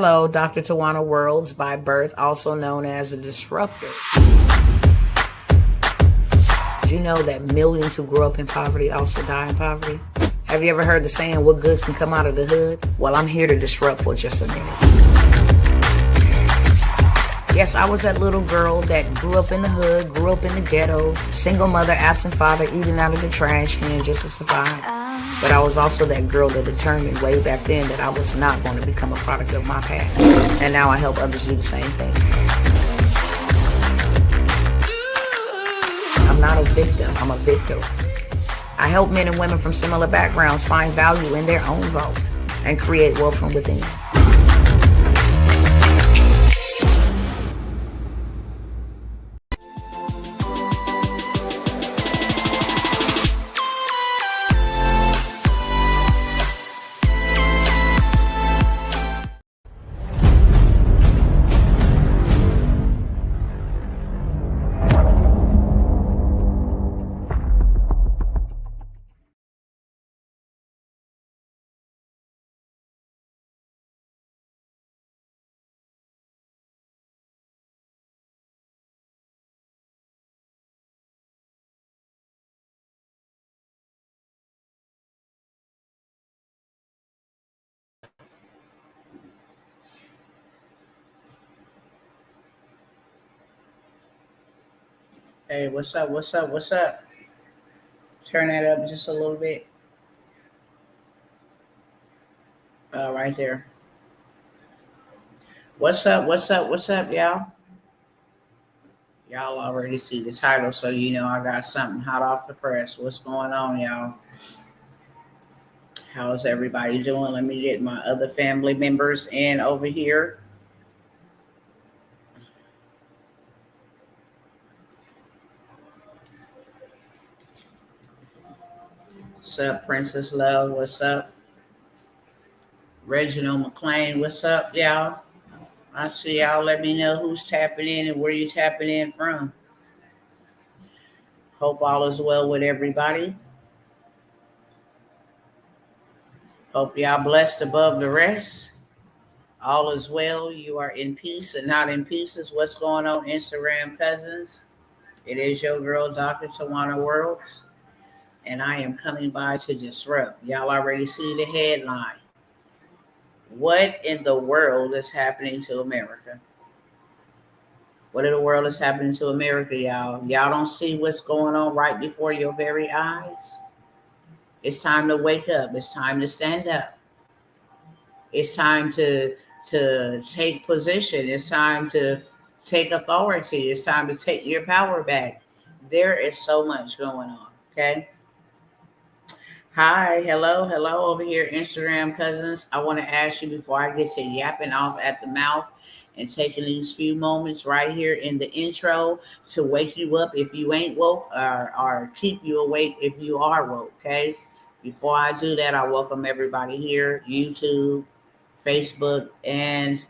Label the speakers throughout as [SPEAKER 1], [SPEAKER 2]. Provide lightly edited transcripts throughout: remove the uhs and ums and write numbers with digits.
[SPEAKER 1] Hello, Dr. Tawana Worlds by birth, also known as a disruptor. Did you know that millions who grow up in poverty also die in poverty? Have you ever heard the saying, what good can come out of the hood? Well, I'm here to disrupt for just a minute. Yes, I was that little girl that grew up in the hood, grew up in the ghetto, single mother, absent father, eating out of the trash can just to survive. But I was also that girl that determined way back then that I was not going to become a product of my past. And now I help others do the same thing. I'm not a victim, I'm a victor. I help men and women from similar backgrounds find value in their own vote and create wealth from within. Hey, what's up? What's up? What's up? Turn that up just a little bit. Right there. What's up? What's up? What's up, y'all? Y'all already see the title, so you know I got something hot off the press. What's going on, y'all? How's everybody doing? Let me get my other family members in over here. What's up, Princess Love? What's up? Reginald McLean, what's up, y'all? I see y'all. Let me know who's tapping in and where you tapping in from. Hope all is well with everybody. Hope y'all blessed above the rest. All is well. You are in peace and not in pieces. What's going on, Instagram cousins? It is your girl, Dr. Tawana Worlds, and I am coming by to disrupt. Y'all already see the headline. What in the world is happening to America? What in the world is happening to America, y'all? Y'all don't see what's going on right before your very eyes? It's time to wake up. It's time to stand up. It's time to take position. It's time to take authority. It's time to take your power back. There is so much going on, okay? Hi, hello over here, Instagram cousins. I want to ask you before I get to yapping off at the mouth and taking these few moments right here in the intro to wake you up if you ain't woke, or keep you awake if you are woke, okay? Before I do that, I welcome everybody here, YouTube, Facebook, and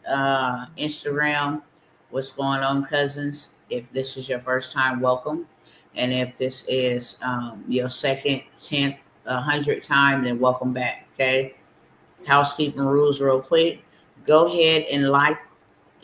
[SPEAKER 1] Instagram. What's going on, cousins? If this is your first time, welcome. And if this is your second, 10th, 100th time, then welcome back, okay? Housekeeping rules real quick. Go ahead and like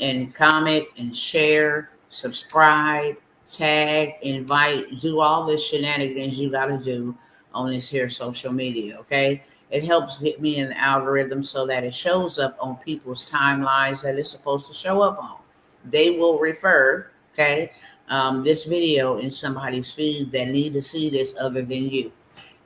[SPEAKER 1] and comment and share, subscribe, tag, invite, do all the shenanigans you got to do on this here social media, okay? It helps get me in the algorithm so that it shows up on people's timelines that it's supposed to show up on. They will refer, okay, this video in somebody's feed that need to see this other than you.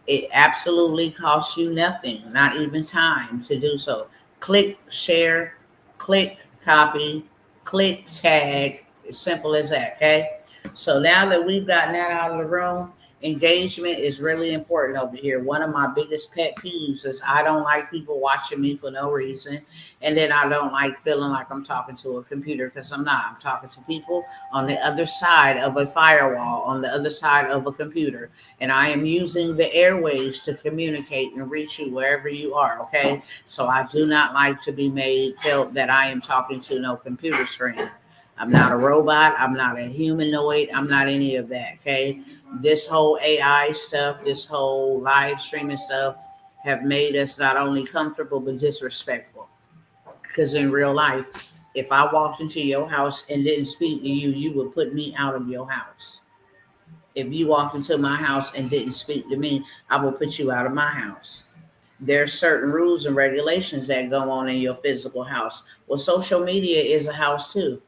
[SPEAKER 1] It absolutely costs you nothing, not even time to do so. Click share, click copy, click tag. As simple as that, okay? So now that we've gotten that out of the room, engagement is really important over here. One of my biggest pet peeves is I don't like people watching me for no reason. And then I don't like feeling like I'm talking to a computer, because I'm not. I'm talking to people on the other side of a firewall, on the other side of a computer. And I am using the airwaves to communicate and reach you wherever you are, okay? So I do not like to be felt that I am talking to no computer screen. I'm not a robot. I'm not a humanoid. I'm not any of that, okay? This whole AI stuff, this whole live streaming stuff have made us not only comfortable but disrespectful. Because in real life, if I walked into your house and didn't speak to you, you would put me out of your house. If you walked into my house and didn't speak to me, I will put you out of my house. There's certain rules and regulations that go on in your physical house. Well, social media is a house too.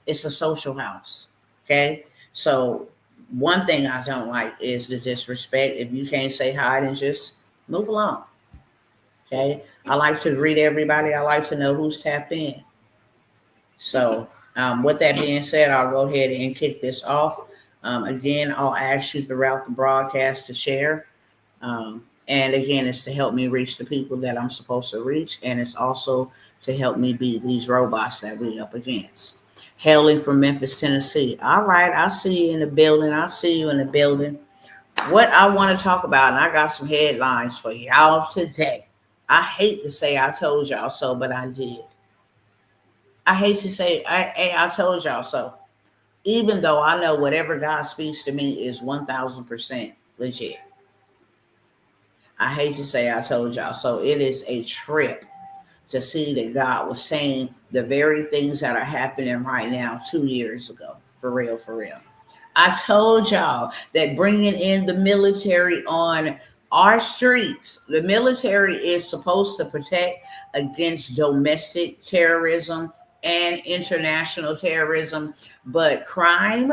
[SPEAKER 1] It's a social house. Okay. So one thing I don't like is the disrespect. If you can't say hi, then just move along. Okay. I like to greet everybody. I like to know who's tapped in. So, with that being said, I'll go ahead and kick this off. Again, I'll ask you throughout the broadcast to share. And again, it's to help me reach the people that I'm supposed to reach. And it's also to help me beat these robots that we up against. Hailing from Memphis, Tennessee. All right, I see you in the building. I see you in the building. What I want to talk about, and I got some headlines for y'all today. I hate to say I told y'all so, but I did. I hate to say, I told y'all so. Even though I know whatever God speaks to me is 1000% legit. I hate to say I told y'all so. It is a trip to see that God was saying the very things that are happening right now 2 years ago. For real, for real. I told y'all that bringing in the military on our streets, the military is supposed to protect against domestic terrorism and international terrorism, but crime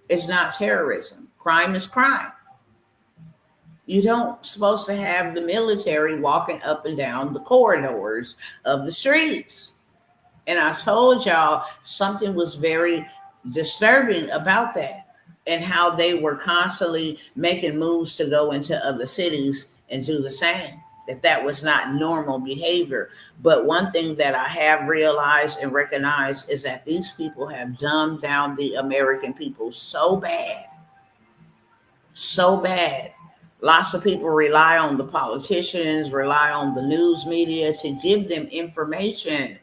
[SPEAKER 1] is not terrorism. Crime is crime. You don't supposed to have the military walking up and down the corridors of the streets. And I told y'all something was very disturbing about that, and how they were constantly making moves to go into other cities and do the same. That was not normal behavior. But one thing that I have realized and recognized is that these people have dumbed down the American people so bad. So bad. Lots of people rely on the politicians, rely on the news media to give them information,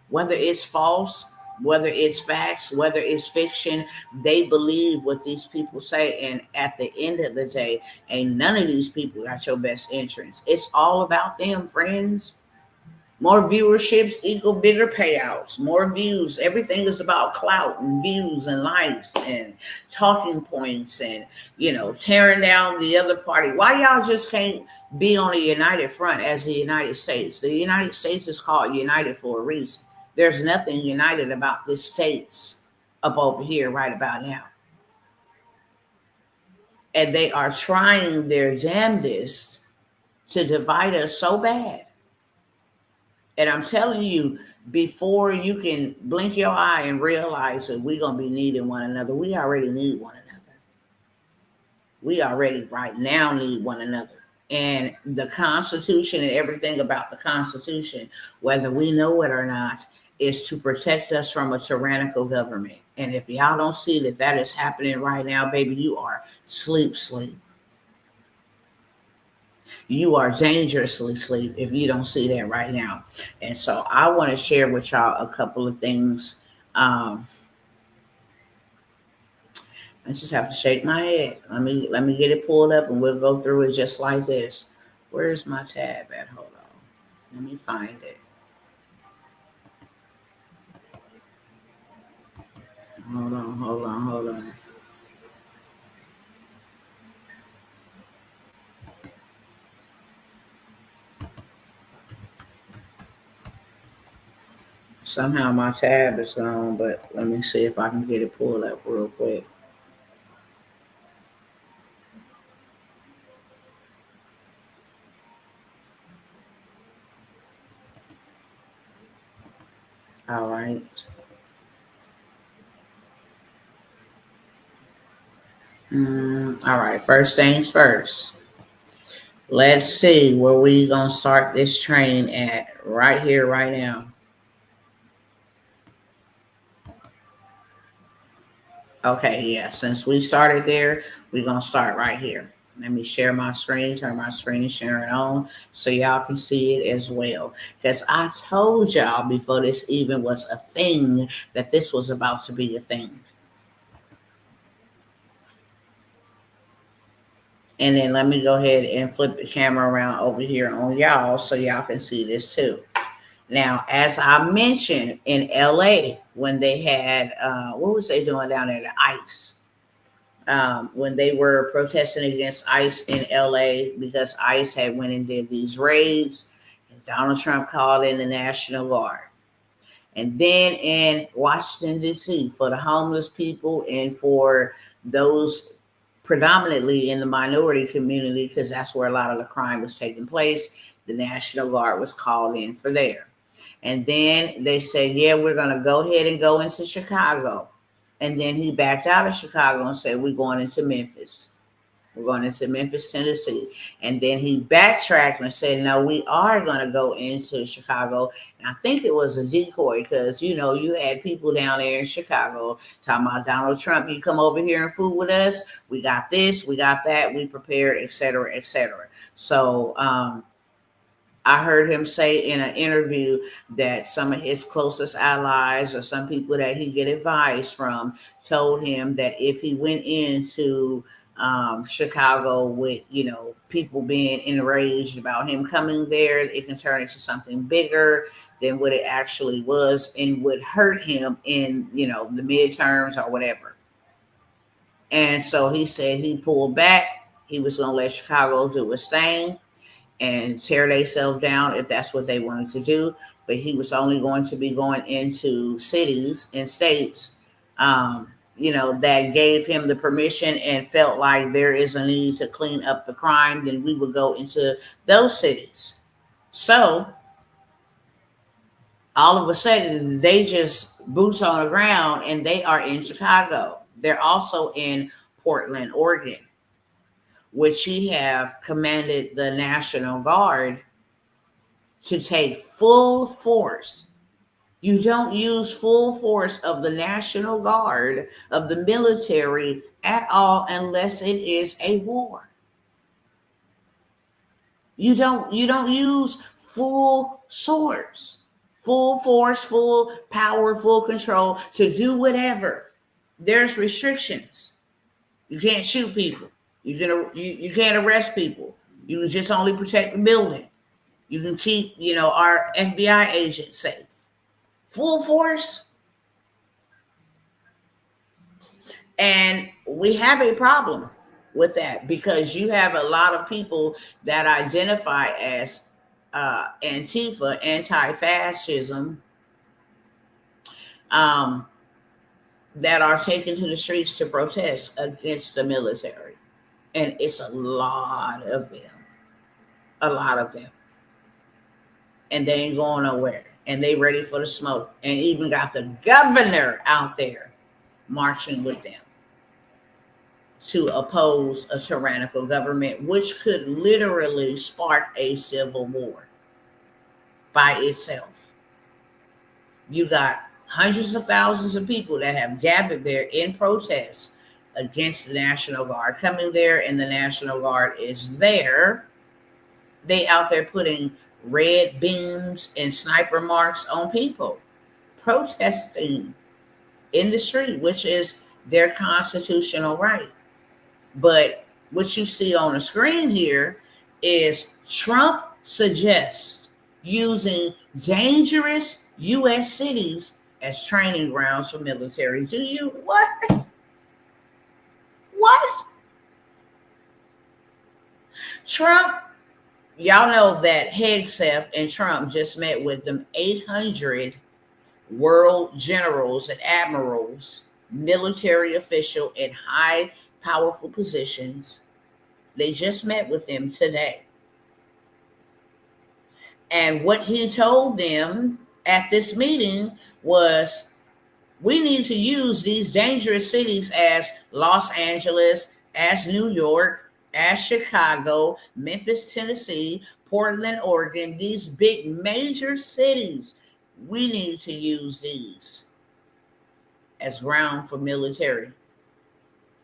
[SPEAKER 1] whether it's false, whether it's facts, whether it's fiction. They believe what these people say. And at the end of the day, ain't none of these people got your best interests. It's all about them, friends. More viewerships equal bigger payouts, more views. Everything is about clout and views and likes and talking points and, tearing down the other party. Why y'all just can't be on a united front as the United States? The United States is called united for a reason. There's nothing united about the states up over here right about now. And they are trying their damnedest to divide us so bad. And I'm telling you, before you can blink your eye and realize that we're going to be needing one another, we already need one another. We already right now need one another. And the Constitution and everything about the Constitution, whether we know it or not, is to protect us from a tyrannical government. And if y'all don't see that that is happening right now, baby, you are sleep. You are dangerously asleep if you don't see that right now. And so I want to share with y'all a couple of things. I just have to shake my head. Let me get it pulled up and we'll go through it just like this. Where's my tab at? Hold on. Let me find it. Hold on. Somehow my tab is gone, but let me see if I can get it pulled up real quick. All right. All right. First things first. Let's see where we gonna start this train at right here, right now. Okay, yeah. Since we started there, we're gonna start right here. Let me share my screen, turn my screen sharing on so y'all can see it as well. Because I told y'all before this even was a thing that this was about to be a thing. And then let me go ahead and flip the camera around over here on y'all so y'all can see this too. Now, as I mentioned in LA, when they had, what was they doing down there? The ICE. When they were protesting against ICE in LA because ICE had went and did these raids, and Donald Trump called in the National Guard. And then in Washington, D.C., for the homeless people and for those predominantly in the minority community, because that's where a lot of the crime was taking place, the National Guard was called in for there. And then they said, yeah, we're going to go ahead and go into Chicago. And then he backed out of Chicago and said, we're going into Memphis. We're going into Memphis, Tennessee. And then he backtracked and said, no, we are going to go into Chicago. And I think it was a decoy because, you know, you had people down there in Chicago talking about Donald Trump. You come over here and fool with us. We got this, we got that, we prepared, et cetera, et cetera. So, I heard him say in an interview that some of his closest allies or some people that he get advice from told him that if he went into Chicago with, you know, people being enraged about him coming there, it can turn into something bigger than what it actually was and would hurt him in, you know, the midterms or whatever. And so he said he pulled back. He was going to let Chicago do his thing and tear themselves down if that's what they wanted to do. But he was only going to be going into cities and states, you know, that gave him the permission and felt like there is a need to clean up the crime, then we would go into those cities. So all of a sudden, they just boots on the ground and they are in Chicago. They're also in Portland, Oregon, which he have commanded the National Guard to take full force. You don't use full force of the National Guard, of the military at all unless it is a war. You don't use full force, full power, full control to do whatever. There's restrictions. You can't shoot people. You can't arrest people. You can just only protect the building. You can keep, you know, our FBI agents safe. Full force. And we have a problem with that because you have a lot of people that identify as Antifa, anti-fascism, that are taken to the streets to protest against the military. And it's a lot of them. A lot of them. And they ain't going nowhere. And they ready for the smoke. And even got the governor out there marching with them to oppose a tyrannical government, which could literally spark a civil war by itself. You got hundreds of thousands of people that have gathered there in protest against the National Guard coming there, and the National Guard is there. They out there putting red beams and sniper marks on people protesting in the street, which is their constitutional right. But what you see on the screen here is Trump suggests using dangerous U.S. cities as training grounds for military. Do you? What? What? Trump, y'all know that Hegseth and Trump just met with them 800 world generals and admirals, military official in high powerful positions. They just met with them today. And what he told them at this meeting was, we need to use these dangerous cities as Los Angeles, as New York, as Chicago, Memphis, Tennessee, Portland, Oregon, these big major cities. We need to use these as ground for military,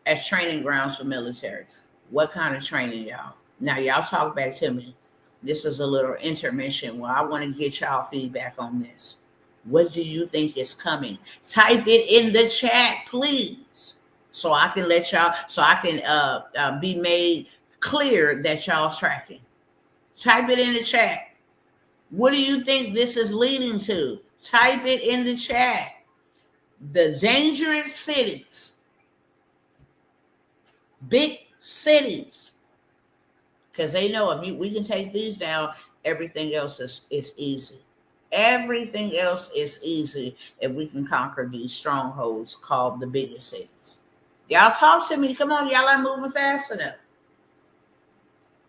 [SPEAKER 1] as training grounds for military. What kind of training, y'all? Now, y'all talk back to me. This is a little intermission where I want to get y'all feedback on this. What do you think is coming? Type it in the chat, please, so I can let y'all, so I can be made clear that y'all tracking. Type it in the chat. What do you think this is leading to? Type it in the chat. The dangerous cities, big cities, because they know if we can take these down, everything else is easy. Everything else is easy if we can conquer these strongholds called the biggest cities. Y'all talk to me. Come on, y'all are moving fast enough.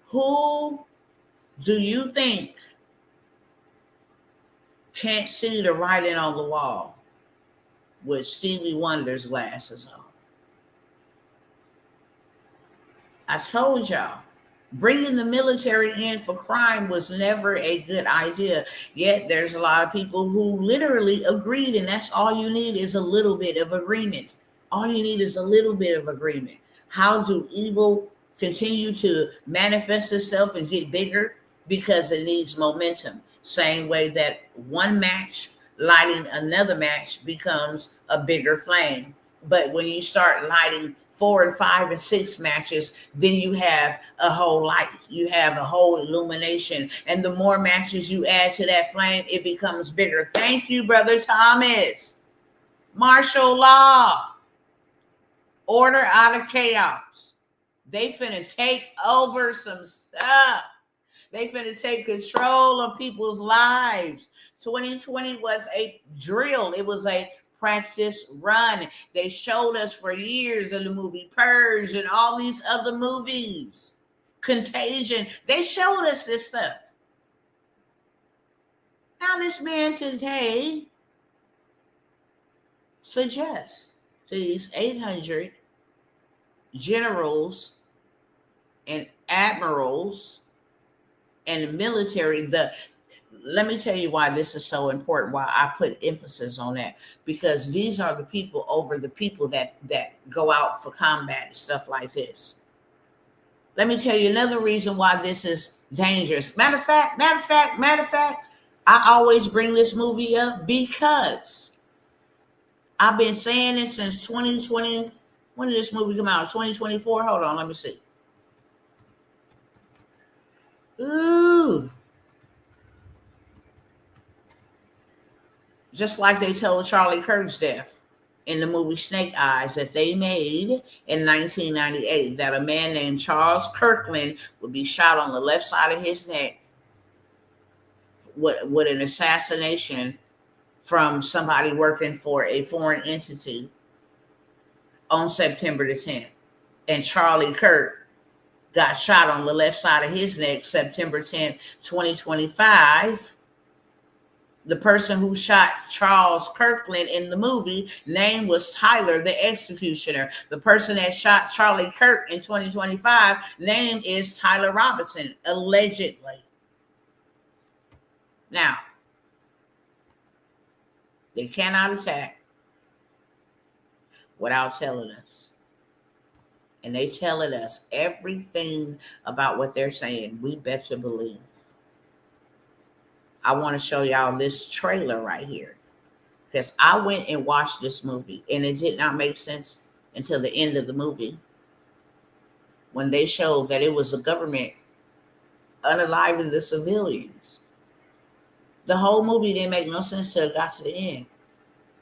[SPEAKER 1] Who do you think can't see the writing on the wall with Stevie Wonder's glasses on? I told y'all, bringing the military in for crime was never a good idea. Yet there's a lot of people who literally agreed, and that's all you need is a little bit of agreement. All you need is a little bit of agreement. How do evil continue to manifest itself and get bigger? Because it needs momentum. Same way that one match lighting another match becomes a bigger flame. But when you start lighting 4 and 5 and 6 matches, then you have a whole light. You have a whole illumination. And the more matches you add to that flame, it becomes bigger. Thank you, Brother Thomas. Martial law. Order out of chaos. They finna take over some stuff. They finna take control of people's lives. 2020 was a drill. It was a practice run. They showed us for years in the movie Purge and all these other movies. Contagion. They showed us this stuff. Now this man today suggests to these 800 generals and admirals and the military, let me tell you why this is so important, why I put emphasis on that, because these are the people over the people that go out for combat and stuff like this. Let me tell you another reason why this is dangerous. Matter of fact, I always bring this movie up because I've been saying it since 2020. When did this movie come out? 2024? Hold on, let me see. Ooh. Just like they told Charlie Kirk's death in the movie Snake Eyes that they made in 1998, that a man named Charles Kirkland would be shot on the left side of his neck with an assassination from somebody working for a foreign entity on September the 10th. And Charlie Kirk got shot on the left side of his neck September 10th, 2025. The person who shot Charles Kirkland in the movie, name was Tyler, the executioner. The person that shot Charlie Kirk in 2025, name is Tyler Robinson, allegedly. Now, they cannot attack without telling us. And they telling us everything about what they're saying. We better believe. I want to show y'all this trailer right here, because I went and watched this movie and it did not make sense until the end of the movie when they showed that it was the government unaliving the civilians. The whole movie didn't make no sense till it got to the end,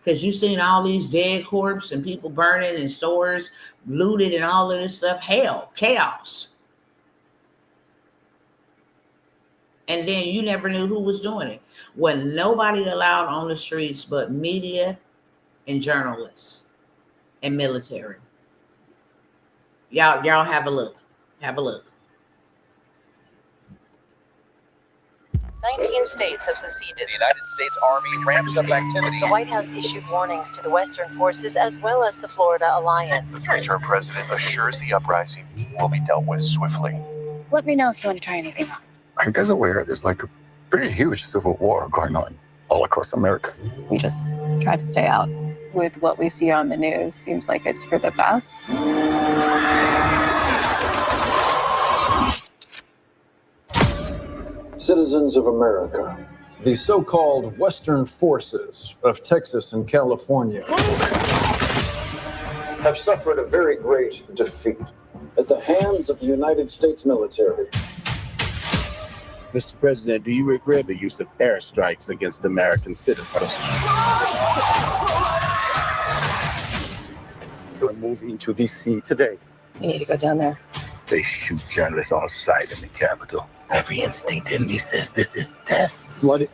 [SPEAKER 1] because you seen all these dead corpses and people burning and stores looted and all of this stuff. Hell, chaos. And then you never knew who was doing it. When nobody allowed on the streets but media and journalists and military. Y'all have a look. Have a look.
[SPEAKER 2] 19 states have seceded.
[SPEAKER 3] The United States Army ramps up activity.
[SPEAKER 2] The White House issued warnings to the Western forces as well as the Florida Alliance.
[SPEAKER 3] The interim president assures the uprising will be dealt with swiftly.
[SPEAKER 4] Let me know if you want to try anything on.
[SPEAKER 5] Are you guys aware there's like a pretty huge civil war going on all across America?
[SPEAKER 4] We just try to stay out. With what we see on the news, seems like it's for the best.
[SPEAKER 6] Citizens of America, the so-called Western forces of Texas and California have suffered a very great defeat at the hands of the United States military.
[SPEAKER 7] Mr. President, do you regret the use of airstrikes against American citizens?
[SPEAKER 5] We're moving to D.C. today.
[SPEAKER 4] You need to go down there.
[SPEAKER 7] They shoot journalists on sight in the Capitol. Every instinct in me says this is death. Flooded.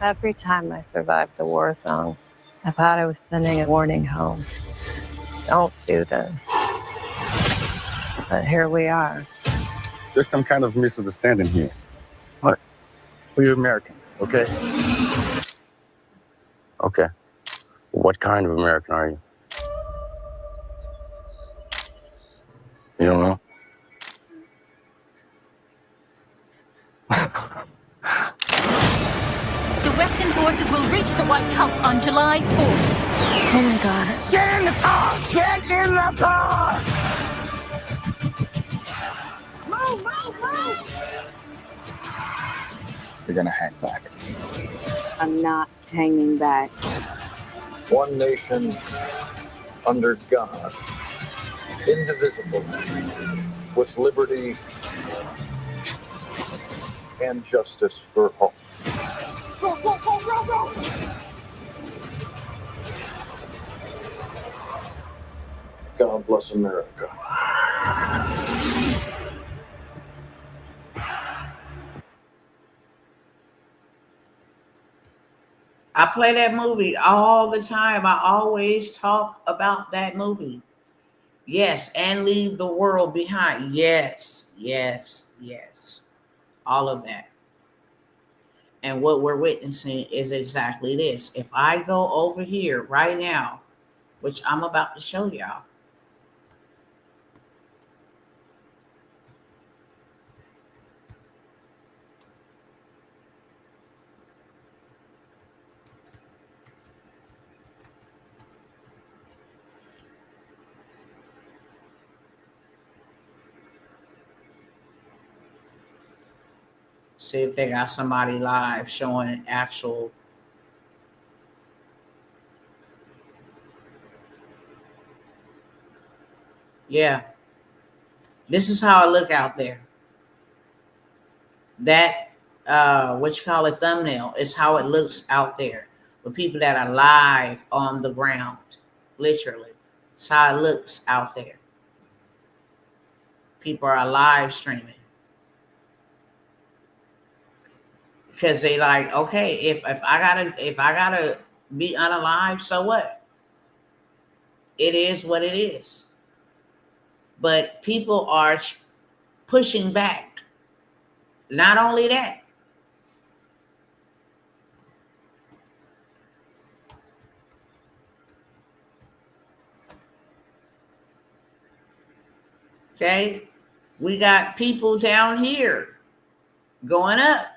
[SPEAKER 4] Every time I survived a war zone, I thought I was sending a warning home. Don't do this. But here we are.
[SPEAKER 5] There's some kind of misunderstanding here. What? We're American, okay?
[SPEAKER 8] Okay. What kind of American are you? You don't know?
[SPEAKER 9] The Western forces will reach the White House on July 4th.
[SPEAKER 4] Oh my God.
[SPEAKER 7] Get in the car! Get in the car!
[SPEAKER 9] Move, move, move!
[SPEAKER 5] We're gonna hang back.
[SPEAKER 10] I'm not hanging back.
[SPEAKER 6] One nation under God, indivisible, with liberty and justice for all.
[SPEAKER 9] Go, go, go, go, go!
[SPEAKER 6] God bless America.
[SPEAKER 1] I play that movie all the time. I always talk about that movie. Yes, and leave the world behind. Yes, yes, yes. All of that. And what we're witnessing is exactly this. If I go over here right now, which I'm about to show y'all, see if they got somebody live showing actual. Yeah. This is how I look out there. That, what you call a thumbnail, is how it looks out there. With people that are live on the ground. Literally. It's how it looks out there. People are live streaming. Because they like, okay, if I gotta be unalive, so what? It is what it is. But people are pushing back. Not only that. Okay, we got people down here going up.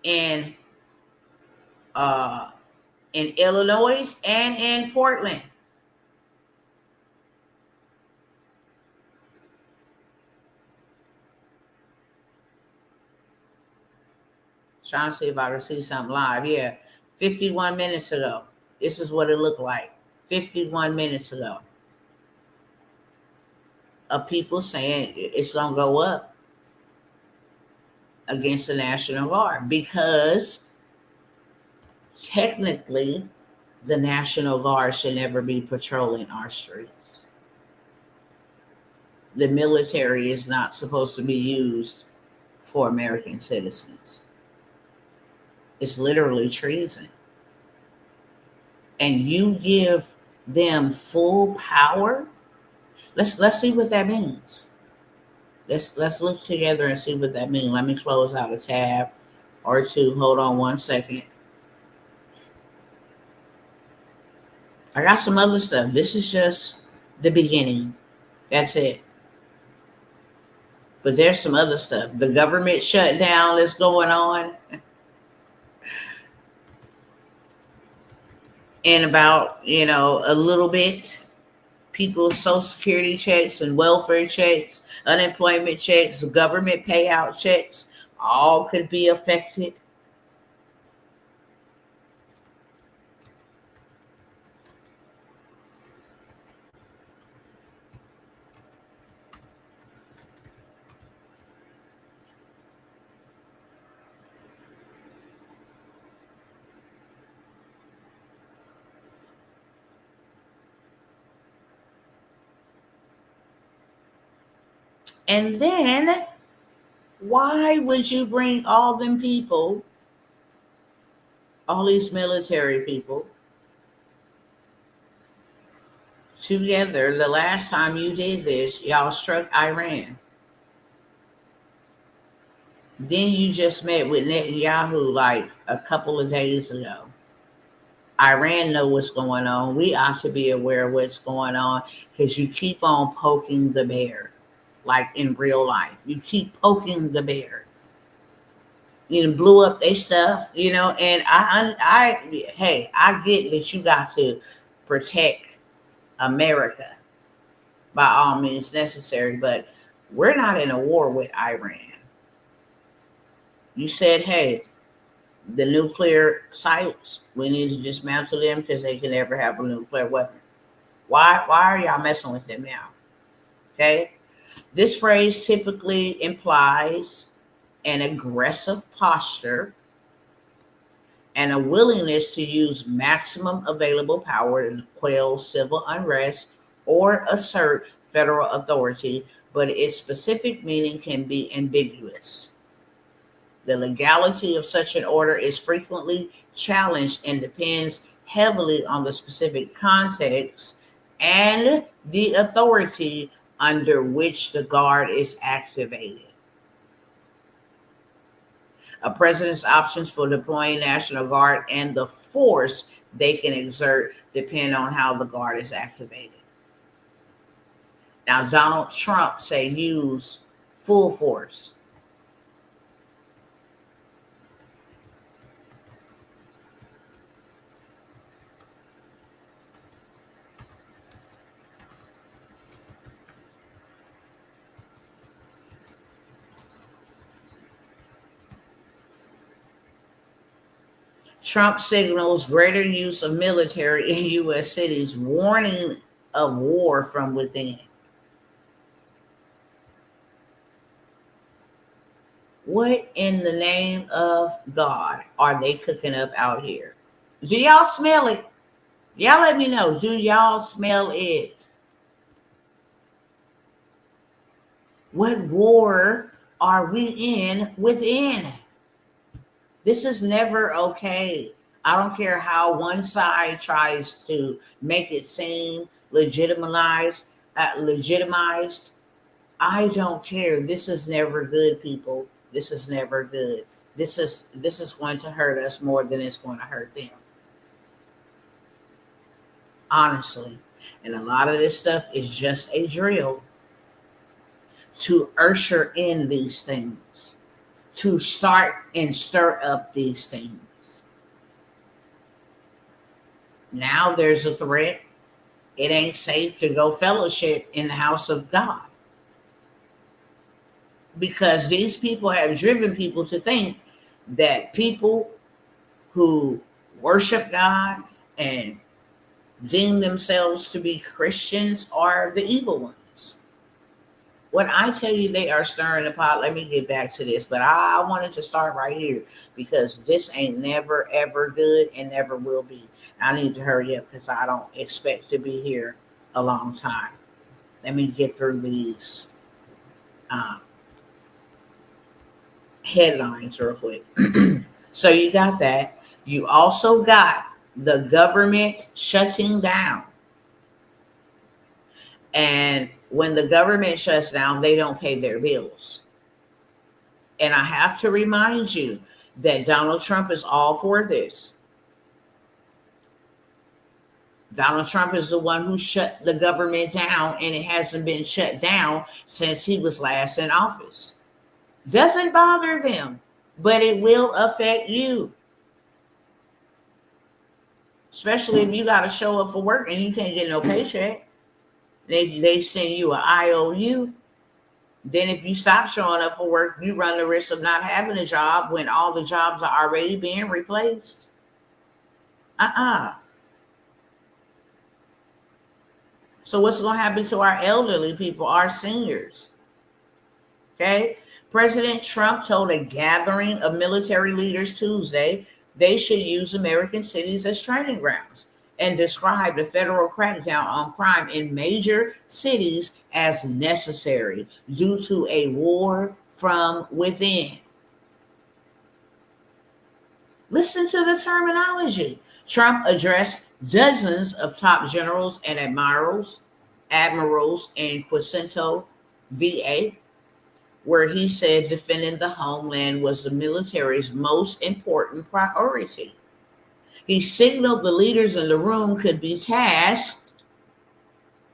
[SPEAKER 1] In Illinois and in Portland. Trying to see if I can see something live. Yeah, 51 minutes ago. This is what it looked like. 51 minutes ago. Of people saying it's going to go up against the National Guard because technically the National Guard should never be patrolling our streets. The military is not supposed to be used for American citizens. It's literally treason. And you give them full power. Let's see what that means. Let's look together and see what that means. Let me close out a tab or two. Hold on one second. I got some other stuff. This is just the beginning. That's it. But there's some other stuff. The government shutdown that's going on. In about, a little bit, people's Social Security checks and welfare checks, unemployment checks, government payout checks, all could be affected. And then why would you bring all them people, all these military people together? The last time you did this, y'all struck Iran. Then you just met with Netanyahu like a couple of days ago. Iran know what's going on. We ought to be aware of what's going on because you keep on poking the bear, like in real life. You keep poking the bear. You know, blew up their stuff, you know, and hey, I get that you got to protect America by all means necessary, but we're not in a war with Iran. You said, hey, the nuclear sites, we need to dismantle them because they can never have a nuclear weapon. Why are y'all messing with them now? Okay. This phrase typically implies an aggressive posture and a willingness to use maximum available power to quell civil unrest or assert federal authority, but its specific meaning can be ambiguous. The legality of such an order is frequently challenged and depends heavily on the specific context and the authority under which the guard is activated. A president's options for deploying National Guard and the force they can exert depend on how the guard is activated. Now, Donald Trump say use full force. Trump signals greater use of military in U.S. cities, warning of war from within. What in the name of God are they cooking up out here? Do y'all smell it? Y'all let me know. Do y'all smell it? What war are we in within? This is never okay. I don't care how one side tries to make it seem legitimized. I don't care. This is never good, people. This is never good. This is going to hurt us more than it's going to hurt them. Honestly. And a lot of this stuff is just a drill to usher in these things, to start and stir up these things. Now there's a threat. It ain't safe to go fellowship in the house of God because these people have driven people to think that people who worship God and deem themselves to be Christians are the evil ones. When I tell you they are stirring the pot, let me get back to this, but I wanted to start right here because this ain't never, ever good and never will be. I need to hurry up because I don't expect to be here a long time. Let me get through these headlines real quick. So you got that. You also got the government shutting down. And when the government shuts down, they don't pay their bills. And I have to remind you that Donald Trump is all for this. Donald Trump is the one who shut the government down, and it hasn't been shut down since he was last in office. Doesn't bother them, but it will affect you. Especially if you got to show up for work and you can't get no paycheck. They send you an IOU. Then if you stop showing up for work, you run the risk of not having a job when all the jobs are already being replaced. So what's going to happen to our elderly people, our seniors? Okay. President Trump told a gathering of military leaders Tuesday they should use American cities as training grounds. and described a federal crackdown on crime in major cities as necessary due to a war from within. Listen to the terminology. Trump addressed dozens of top generals and admirals in Quinceto, VA, where he said defending the homeland was the military's most important priority. He signaled the leaders in the room could be tasked,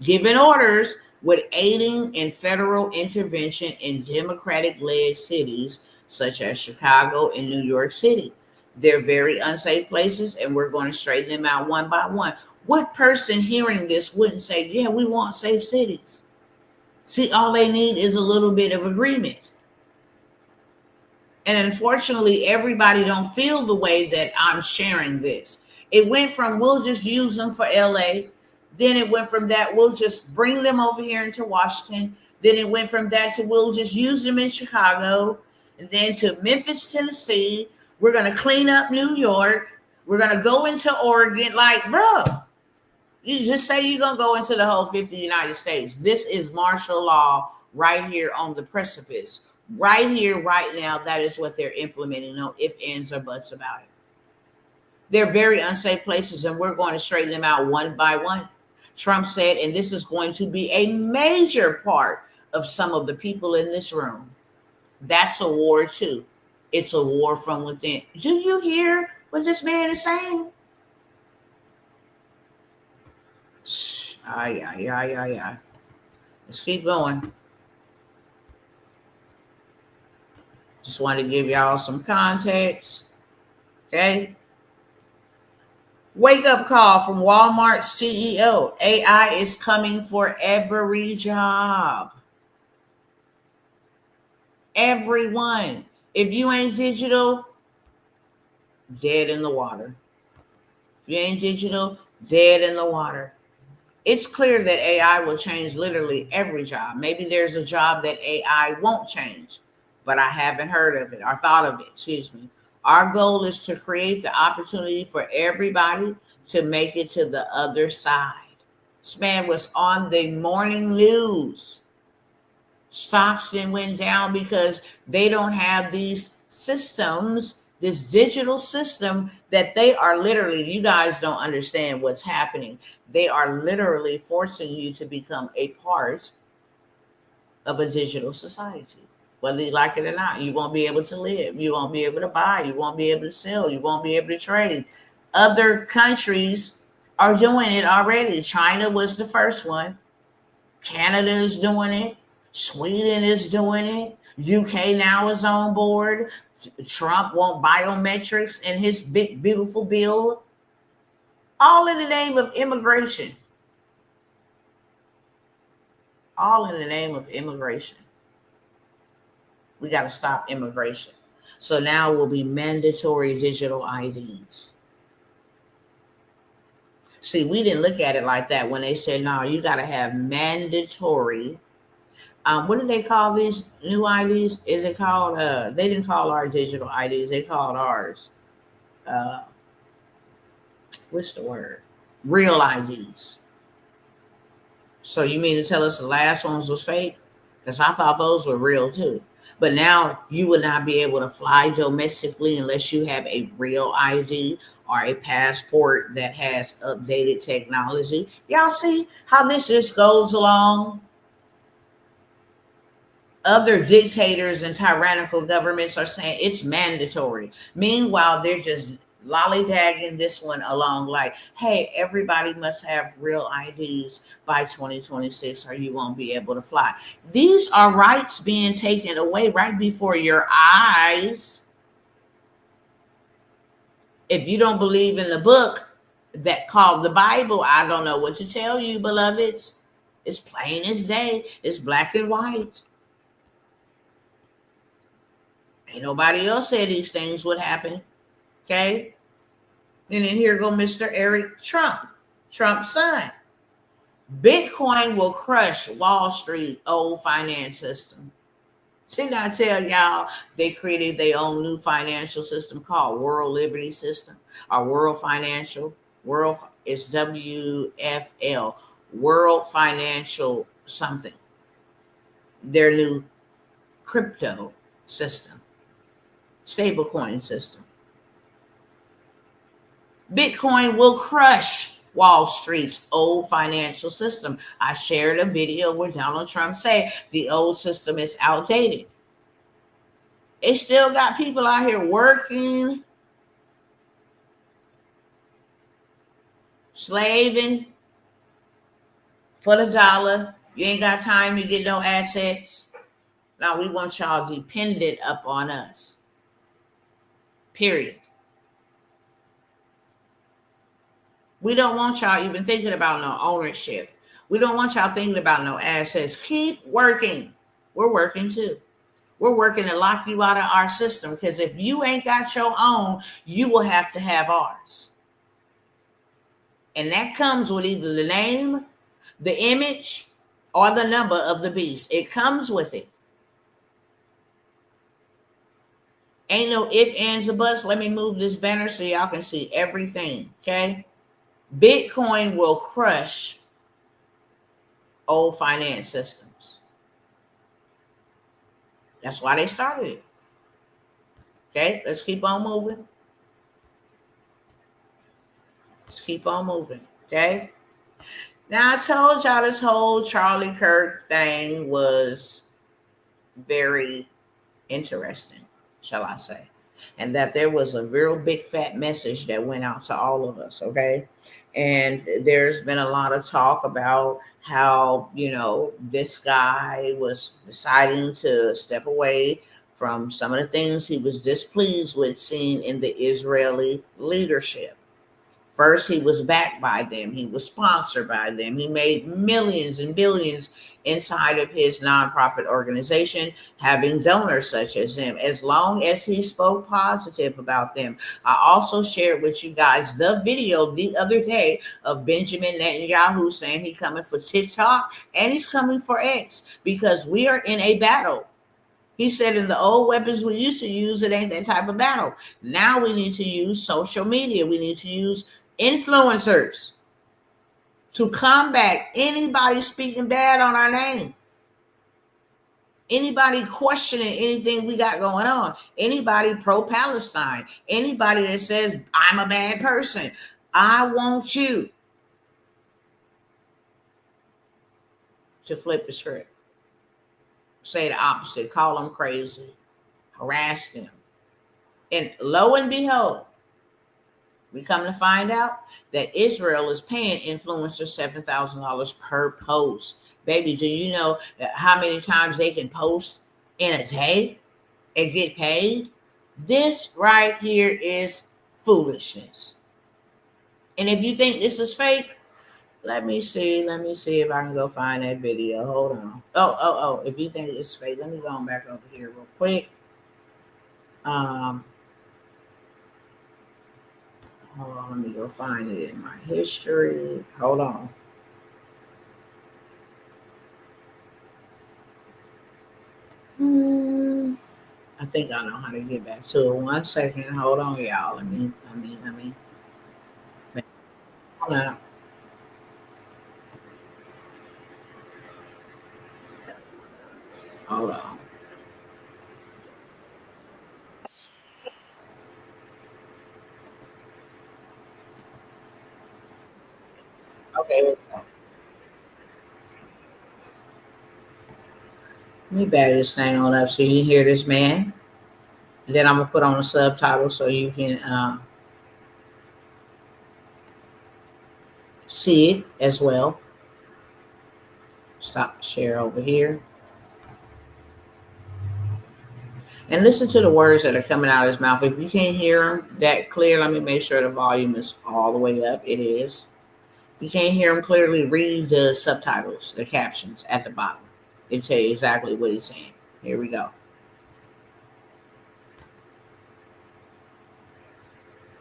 [SPEAKER 1] given orders, with aiding in federal intervention in Democratic-led cities such as Chicago and New York City. They're very unsafe places, and we're going to straighten them out one by one. What person hearing this wouldn't say, yeah, we want safe cities? See, all they need is a little bit of agreement. And unfortunately, everybody don't feel the way that I'm sharing this. It went from we'll just use them for LA. Then it went from that we'll just bring them over here into Washington. Then it went from that to we'll just use them in Chicago. And then to Memphis, Tennessee. We're going to clean up New York. We're going to go into Oregon. Like, bro, you just say you're going to go into the whole 50 United States. This is martial law right here on the precipice. Right here, right now, that is what they're implementing. No ifs, ands, or buts about it. They're very unsafe places, and we're going to straighten them out one by one. Trump said, and this is going to be a major part of some of the people in this room. That's a war, too. It's a war from within. Do you hear what this man is saying? Yeah. Let's keep going. Just want to give y'all some context. Okay. Wake up call from Walmart CEO. AI is coming for every job. Everyone. If you ain't digital, dead in the water. If you ain't digital, dead in the water. It's clear that AI will change literally every job. Maybe there's a job that AI won't change, but I haven't heard of it or thought of it, excuse me. Our goal is to create the opportunity for everybody to make it to the other side. This man was on the morning news. Stocks then went down because they don't have these systems, this digital system that they are literally, you guys don't understand what's happening. They are literally forcing you to become a part of a digital society. Whether you like it or not, you won't be able to live. You won't be able to buy. You won't be able to sell. You won't be able to trade. Other countries are doing it already. China was the first one. Canada is doing it. Sweden is doing it. UK now is on board. Trump want biometrics in his big, beautiful bill. All in the name of immigration. All in the name of immigration. We got to stop immigration. So now will be mandatory digital IDs. See, we didn't look at it like that when they said, no, you got to have mandatory. What do they call these new IDs? Is it called, they didn't call our digital IDs. They called ours, what's the word? Real IDs. So you mean to tell us the last ones was fake? Because I thought those were real too. But now you would not be able to fly domestically unless you have a real ID or a passport that has updated technology. Y'all see how this just goes along? Other dictators and tyrannical governments are saying it's mandatory. Meanwhile, they're just lollygagging this one along like, hey, everybody must have real IDs by 2026 or you won't be able to fly. These are rights being taken away right before your eyes. If you don't believe in the book that called the Bible, I don't know what to tell you, beloveds. It's plain as day. It's black and white. Ain't nobody else said these things would happen. Okay? And then here go Mr. Eric Trump, Trump's son. Bitcoin will crush Wall Street old finance system. Didn't I tell y'all they created their own new financial system called World Liberty System or World Financial? World is WFL, World Financial something. Their new crypto system, stablecoin system. Bitcoin will crush Wall Street's old financial system. I shared a video where Donald Trump said the old system is outdated. They still got people out here working, slaving for the dollar. You ain't got time to get no assets. Now we want y'all dependent upon us. Period. We don't want y'all even thinking about no ownership. We don't want y'all thinking about no assets. Keep working. We're working too. We're working to lock you out of our system, because if you ain't got your own, you will have to have ours. And that comes with either the name, the image, or the number of the beast. It comes with it. Ain't no ifs, ands, or buts. Let me move this banner so y'all can see everything, okay? Bitcoin will crush old finance systems. That's why they started it. Okay, let's keep on moving. Let's keep on moving, okay? Now, I told y'all this whole Charlie Kirk thing was very interesting, shall I say, and that there was a real big fat message that went out to all of us, okay? And there's been a lot of talk about how, this guy was deciding to step away from some of the things he was displeased with seeing in the Israeli leadership. First, he was backed by them. He was sponsored by them. He made millions and billions inside of his nonprofit organization, having donors such as him, as long as he spoke positive about them. I also shared with you guys the video the other day of Benjamin Netanyahu saying he's coming for TikTok and he's coming for X, because we are in a battle. He said in the old weapons we used to use, it ain't that type of battle. Now we need to use social media. We need to use influencers to combat anybody speaking bad on our name, anybody questioning anything we got going on, anybody pro-Palestine, anybody that says I'm a bad person. I want you to flip the script, say the opposite, call them crazy, harass them, and lo and behold, we come to find out that Israel is paying influencers $7,000 per post. Baby, do you know how many times they can post in a day and get paid? This right here is foolishness. And if you think this is fake, let me see if I can go find that video. Hold on. Oh, if you think it's fake, let me go on back over here real quick. Hold on, let me go find it in my history. Hold on. I think I know how to get back to it. 1 second. Hold on, y'all. Let me. Hold on. Hold on. Okay. Let me bag this thing on up so you can hear this man. And then I'm going to put on a subtitle so you can see it as well. Stop share over here. And listen to the words that are coming out of his mouth. If you can't hear them that clear, let me make sure the volume is all the way up. It is. If you can't hear him clearly, read the subtitles, the captions at the bottom. It'll tell you exactly what he's saying. Here we go.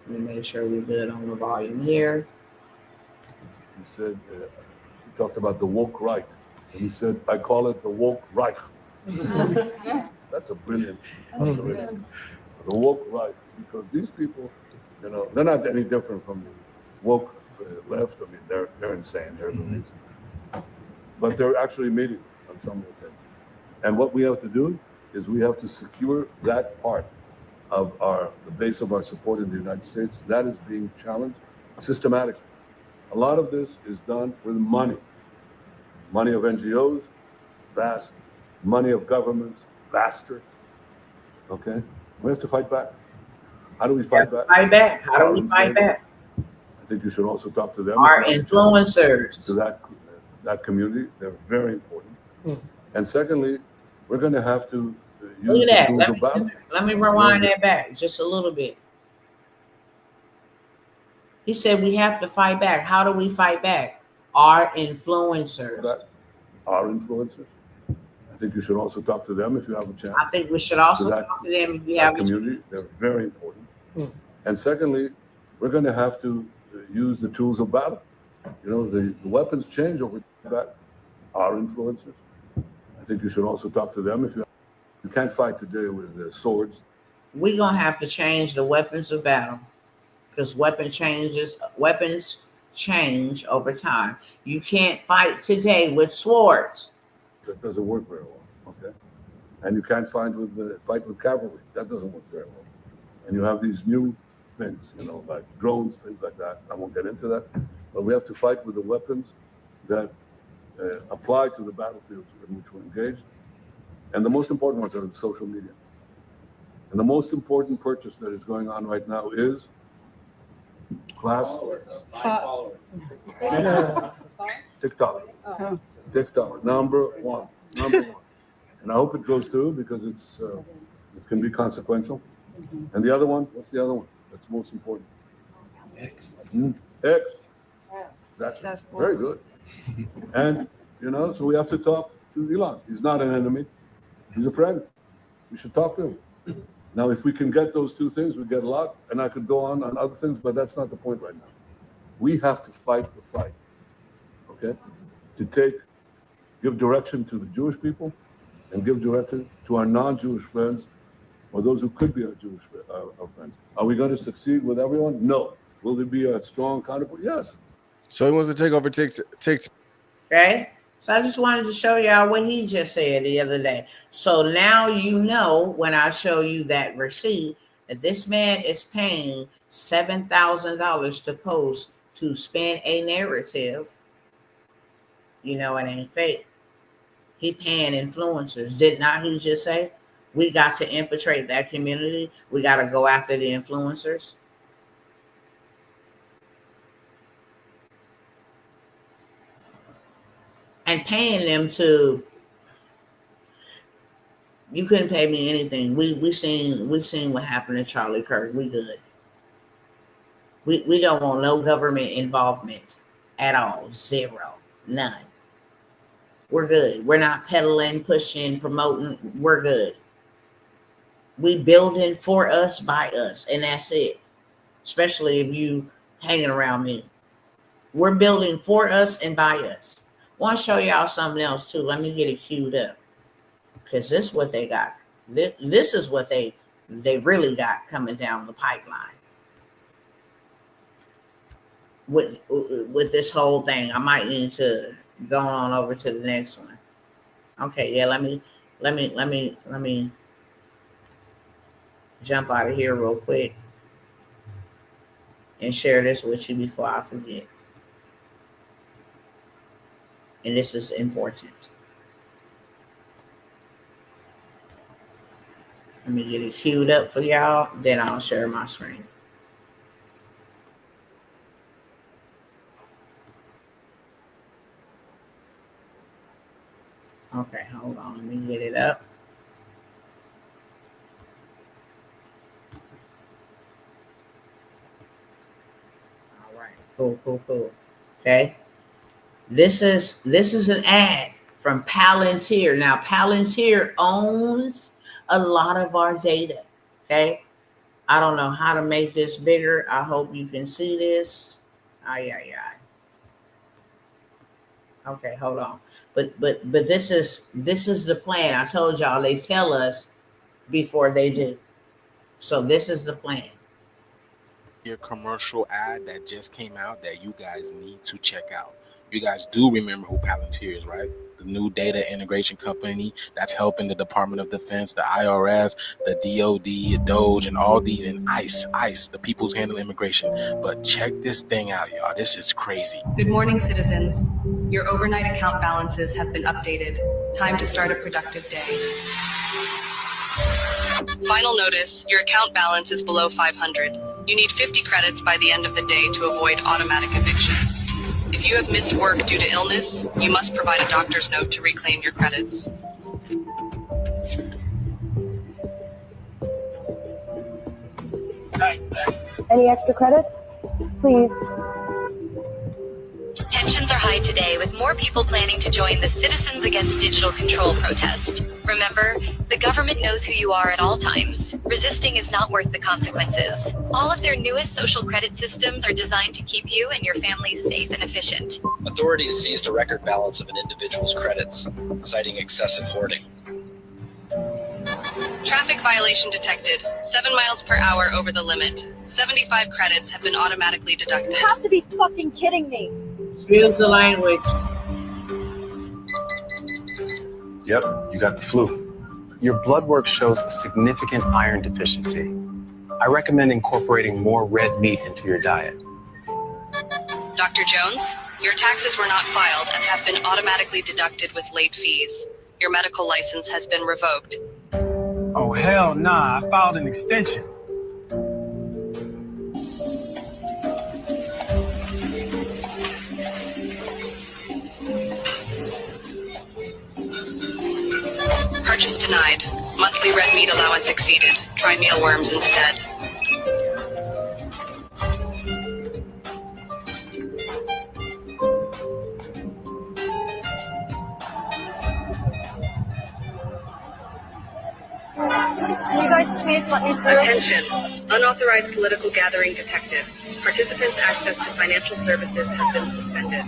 [SPEAKER 1] Let me make sure we're good on the volume here.
[SPEAKER 11] He said, he talked about the woke right. He said, I call it the woke Reich. That's a brilliant. The woke right, because these people, they're not any different from woke left, I mean, they're insane. They're the reason. But they're actually meeting on some of the things. And what we have to do is we have to secure that part of the base of our support in the United States. That is being challenged systematically. A lot of this is done with money. Money of NGOs, vast. Money of governments, vaster. Okay? We have to fight back. How do we fight back?
[SPEAKER 1] Fight back. How do we fight back?
[SPEAKER 11] I think you should also talk to them.
[SPEAKER 1] Our influencers.
[SPEAKER 11] To that community. They're very important. And secondly, we're going to have to use the tools of battle.
[SPEAKER 1] Let me rewind that back just a little bit. He said we have to fight back. How do we fight back? Our influencers.
[SPEAKER 11] Our influencers. I think you should also talk to them if you have a chance.
[SPEAKER 1] I think we should also talk to them if we have a
[SPEAKER 11] community. They're very important. And secondly, we're going to have to use the tools of battle. You know, the weapons change over that. Our influencers. I think you should also talk to them if you can't fight today with swords.
[SPEAKER 1] We're going to have to change the weapons of battle because weapons change over time. You can't fight today with swords.
[SPEAKER 11] That doesn't work very well, okay? And you can't fight with cavalry. That doesn't work very well. And you have these new things, you know, like drones, things like that. I won't get into that. But we have to fight with the weapons that apply to the battlefields in which we're engaged. And the most important ones are the social media. And the most important purchase that is going on right now is TikTok. TikTok, number one. And I hope it goes through because it can be consequential. And the other one, what's the other one that's most important? X. X. That's very good. And, you know, so we have to talk to Elon. He's not an enemy. He's a friend. We should talk to him. Now, if we can get those two things, we get a lot. And I could go on other things, but that's not the point right now. We have to fight the fight, okay? To give direction to the Jewish people and give direction to our non-Jewish friends or those who could be our Jewish our friends. Are we going to succeed with everyone? No. Will there be a strong counterpart? Yes.
[SPEAKER 12] So he wants to take over TikTok.
[SPEAKER 1] Okay. So I just wanted to show y'all what he just said the other day. So now you know when I show you that receipt that this man is paying $7,000 to post to spin a narrative. You know it ain't fake. He paying influencers. Did not he just say we got to infiltrate that community? We got to go after the influencers. And paying them to, you couldn't pay me anything. We've seen what happened to Charlie Kirk. We good. We don't want no government involvement at all. Zero. None. We're good. We're not peddling, pushing, promoting. We're good. We building for us, by us, and that's it. Especially if you hanging around me. We're building for us and by us. Want to show y'all something else too. Let me get it queued up because this is what they got. This is what they really got coming down the pipeline with this whole thing. I might need to go on over to the next one. Okay, yeah. Let me jump out of here real quick and share this with you before I forget. And this is important. Let me get it queued up for y'all. Then I'll share my screen. Okay, hold on. Let me get it up. All right. Cool. Okay. This is an ad from Palantir. Now, Palantir owns a lot of our data. Okay. I don't know how to make this bigger. I hope you can see this. Okay, hold on. But this is the plan. I told y'all they tell us before they do. So this is the plan.
[SPEAKER 13] Your commercial ad that just came out that you guys need to check out. You guys do remember who Palantir is, right? The new data integration company that's helping the Department of Defense, the IRS, the DOD, DOGE, and all these, and ICE, the People's Handling Immigration. But check this thing out, y'all. This is crazy.
[SPEAKER 14] Good morning, citizens. Your overnight account balances have been updated. Time to start a productive day. Final notice, your account balance is below 500. You need 50 credits by the end of the day to avoid automatic eviction. If you have missed work due to illness, you must provide a doctor's note to reclaim your credits.
[SPEAKER 15] Any extra credits? Please.
[SPEAKER 2] Tensions are high today, with more people planning to join the Citizens Against Digital Control protest. Remember, the government knows who you are at all times. Resisting is not worth the consequences. All of their newest social credit systems are designed to keep you and your families safe and efficient.
[SPEAKER 16] Authorities seized a record balance of an individual's credits, citing excessive hoarding.
[SPEAKER 14] Traffic violation detected. 7 miles per hour over the limit. 75 credits have been automatically deducted.
[SPEAKER 15] You have to be fucking kidding me.
[SPEAKER 1] Excuse the language.
[SPEAKER 5] Yep, you got the flu.
[SPEAKER 17] Your blood work shows a significant iron deficiency. I recommend incorporating more red meat into your diet.
[SPEAKER 14] Dr. Jones, your taxes were not filed and have been automatically deducted with late fees. Your medical license has been revoked.
[SPEAKER 17] Oh, hell nah. I filed an extension.
[SPEAKER 14] Purchase denied. Monthly red meat allowance exceeded. Try mealworms instead.
[SPEAKER 15] Can you guys please let me through?
[SPEAKER 14] Attention. Unauthorized political gathering detected. Participants' access to financial services has been suspended.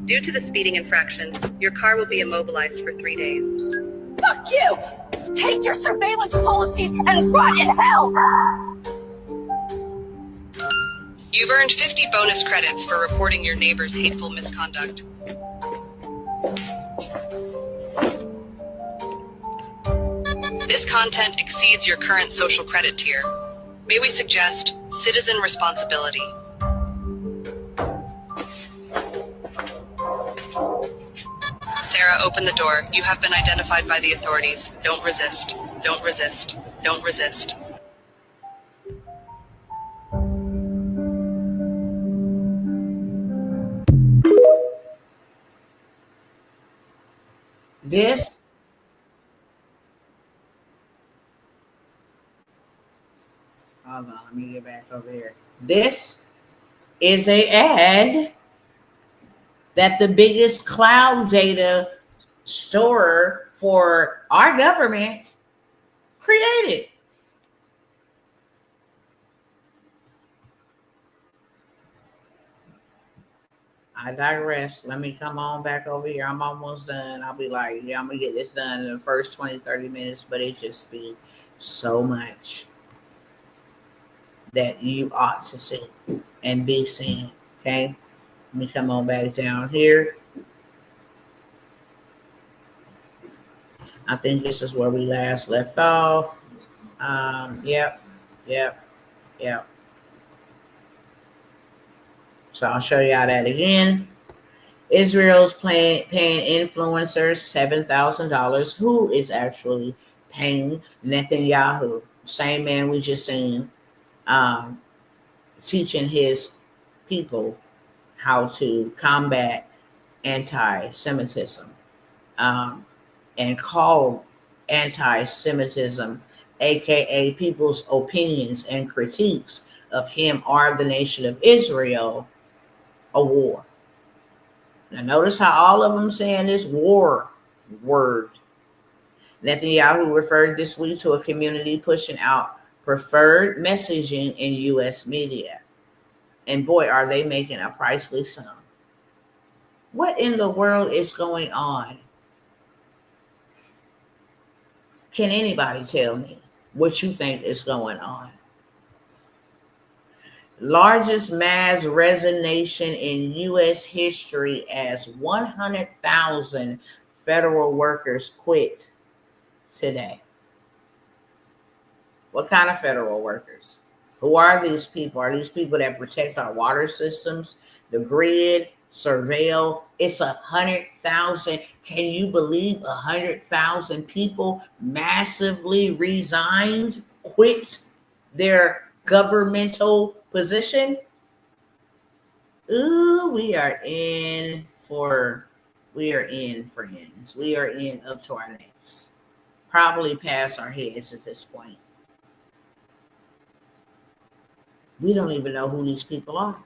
[SPEAKER 14] Due to the speeding infraction, your car will be immobilized for 3 days.
[SPEAKER 15] Fuck you! Take your surveillance policies and rot in hell!
[SPEAKER 14] You've earned 50 bonus credits for reporting your neighbor's hateful misconduct. This content exceeds your current social credit tier. May we suggest citizen responsibility? Sarah, open the door. You have been identified by the authorities. Don't resist. Don't resist. Don't resist.
[SPEAKER 1] This hold on, let me get back over here. This is a ad that the biggest cloud data store for our government created. I digress. Let me come on back over here. I'm almost done. I'll be like, yeah, I'm going to get this done in the first 20, 30 minutes, but it just be so much that you ought to see and be seen, okay? Let me come on back down here. I think this is where we last left off. Yep. So I'll show y'all that again. Israel's paying influencers $7,000. Who is actually paying Netanyahu? Same man we just seen teaching his people how to combat anti-Semitism and call anti-Semitism, aka people's opinions and critiques of him or the nation of Israel, a war. Now notice how all of them saying this war word. Netanyahu referred this week to a community pushing out preferred messaging in U.S. media. And boy, are they making a priceless sum. What in the world is going on? Can anybody tell me what you think is going on? Largest mass resignation in U.S. history as 100,000 federal workers quit today. What kind of federal workers? Who are these people? Are these people that protect our water systems, the grid, surveil? It's 100,000. Can you believe 100,000 people massively resigned, quit their governmental position? Ooh, we are in, friends. We are in up to our necks. Probably past our heads at this point. We don't even know who these people are.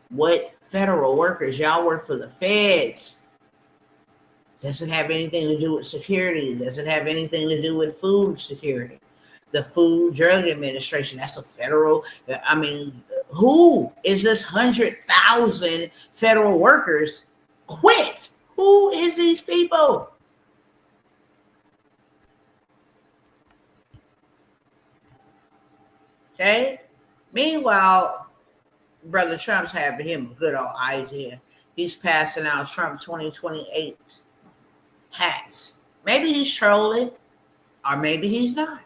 [SPEAKER 1] What federal workers? Y'all work for the feds. Does it have anything to do with security? Does it have anything to do with food security? The Food Drug Administration, that's a federal, I mean, who is this 100,000 federal workers quit? Who is these people? Okay. Meanwhile, Brother Trump's having him a good old idea. He's passing out Trump 2028 hats. Maybe he's trolling, or maybe he's not.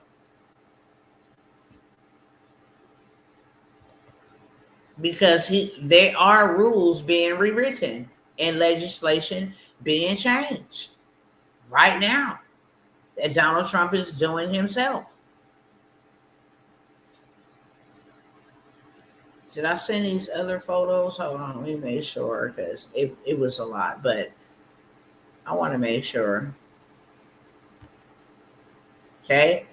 [SPEAKER 1] Because there are rules being rewritten and legislation being changed right now that Donald Trump is doing himself. Did I send these other photos? Hold on, let me make sure, because it was a lot, but I want to make sure. Okay.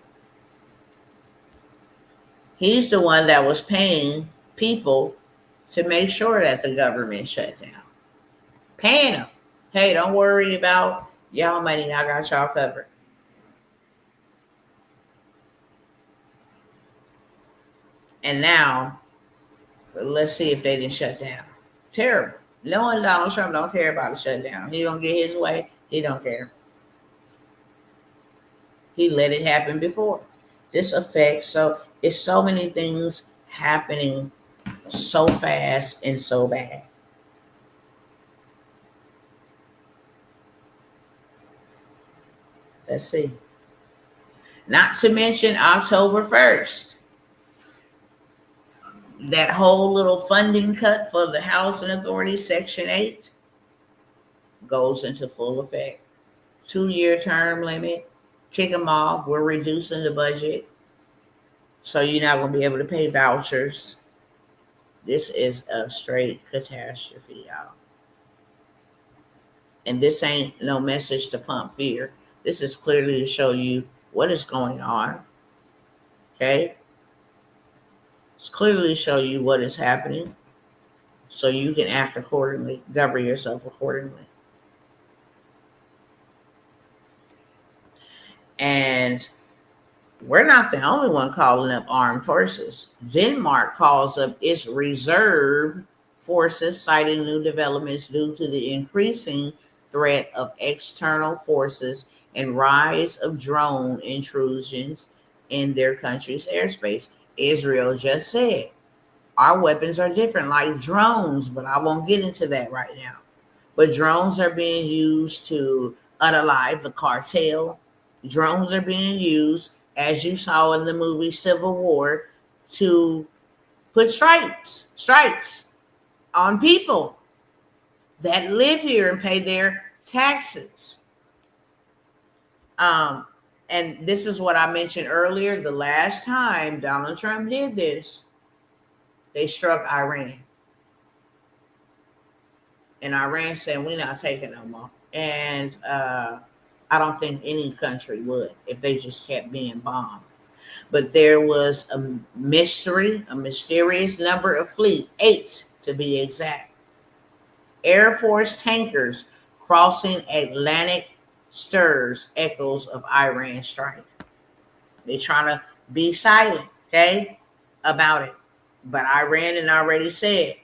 [SPEAKER 1] He's the one that was paying people to make sure that the government shut down. Paying them. Hey, don't worry about y'all money. I got y'all covered. And now, let's see if they didn't shut down. Terrible. Knowing Donald Trump don't care about a shutdown. He don't get his way. He don't care. He let it happen before. This affects, so it's so many things happening so fast and so bad. Let's see. Not to mention October 1st. That whole little funding cut for the Housing Authority, Section 8, goes into full effect. 2-year term limit. Kick them off. We're reducing the budget. So you're not going to be able to pay vouchers. This is a straight catastrophe, y'all. And this ain't no message to pump fear. This is clearly to show you what is going on. Okay? It's clearly to show you what is happening so you can act accordingly, govern yourself accordingly. And we're not the only one calling up armed forces. Denmark calls up its reserve forces, citing new developments due to the increasing threat of external forces and rise of drone intrusions in their country's airspace. Israel just said, our weapons are different, like drones, but I won't get into that right now. But drones are being used to unalive the cartel. Drones are being used, as you saw in the movie Civil War, to put strikes on people that live here and pay their taxes. And this is what I mentioned earlier. The last time Donald Trump did this, they struck Iran. And Iran said, we're not taking no more. And I don't think any country would if they just kept being bombed. But there was a mysterious number of fleet, 8 to be exact. Air Force tankers crossing Atlantic stirs echoes of Iran strike. They're trying to be silent, okay, about it. But Iran had already said,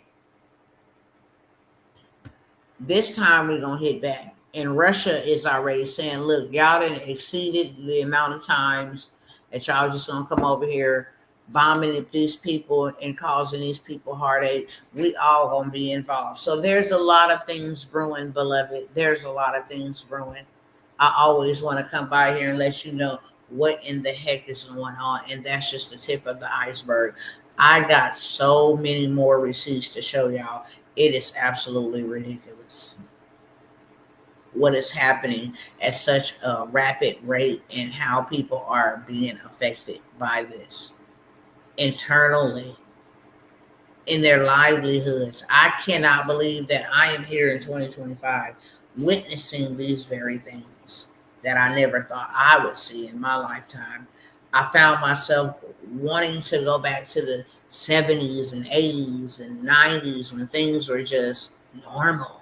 [SPEAKER 1] This time we're going to hit back. And Russia is already saying, look, y'all done exceeded the amount of times that y'all just going to come over here bombing these people and causing these people heartache. We all going to be involved. So there's a lot of things brewing, beloved. There's a lot of things brewing. I always want to come by here and let you know what in the heck is going on. And that's just the tip of the iceberg. I got so many more receipts to show y'all. It is absolutely ridiculous what is happening at such a rapid rate and how people are being affected by this internally in their livelihoods. I cannot believe that I am here in 2025 witnessing these very things that I never thought I would see in my lifetime. I found myself wanting to go back to the 70s and 80s and 90s when things were just normal.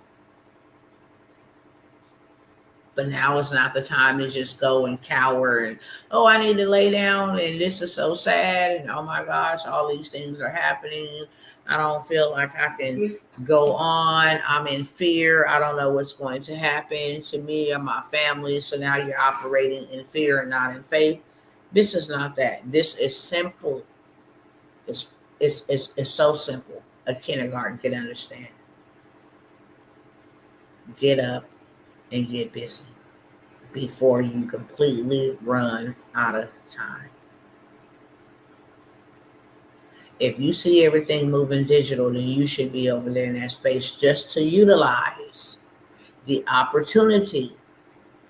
[SPEAKER 1] But now is not the time to just go and cower and, oh, I need to lay down and this is so sad and oh my gosh, all these things are happening. I don't feel like I can go on. I'm in fear. I don't know what's going to happen to me or my family. So now you're operating in fear and not in faith. This is not that. This is simple. It's so simple. A kindergarten can understand. Get up and get busy before you completely run out of time. If you see everything moving digital, then you should be over there in that space just to utilize the opportunity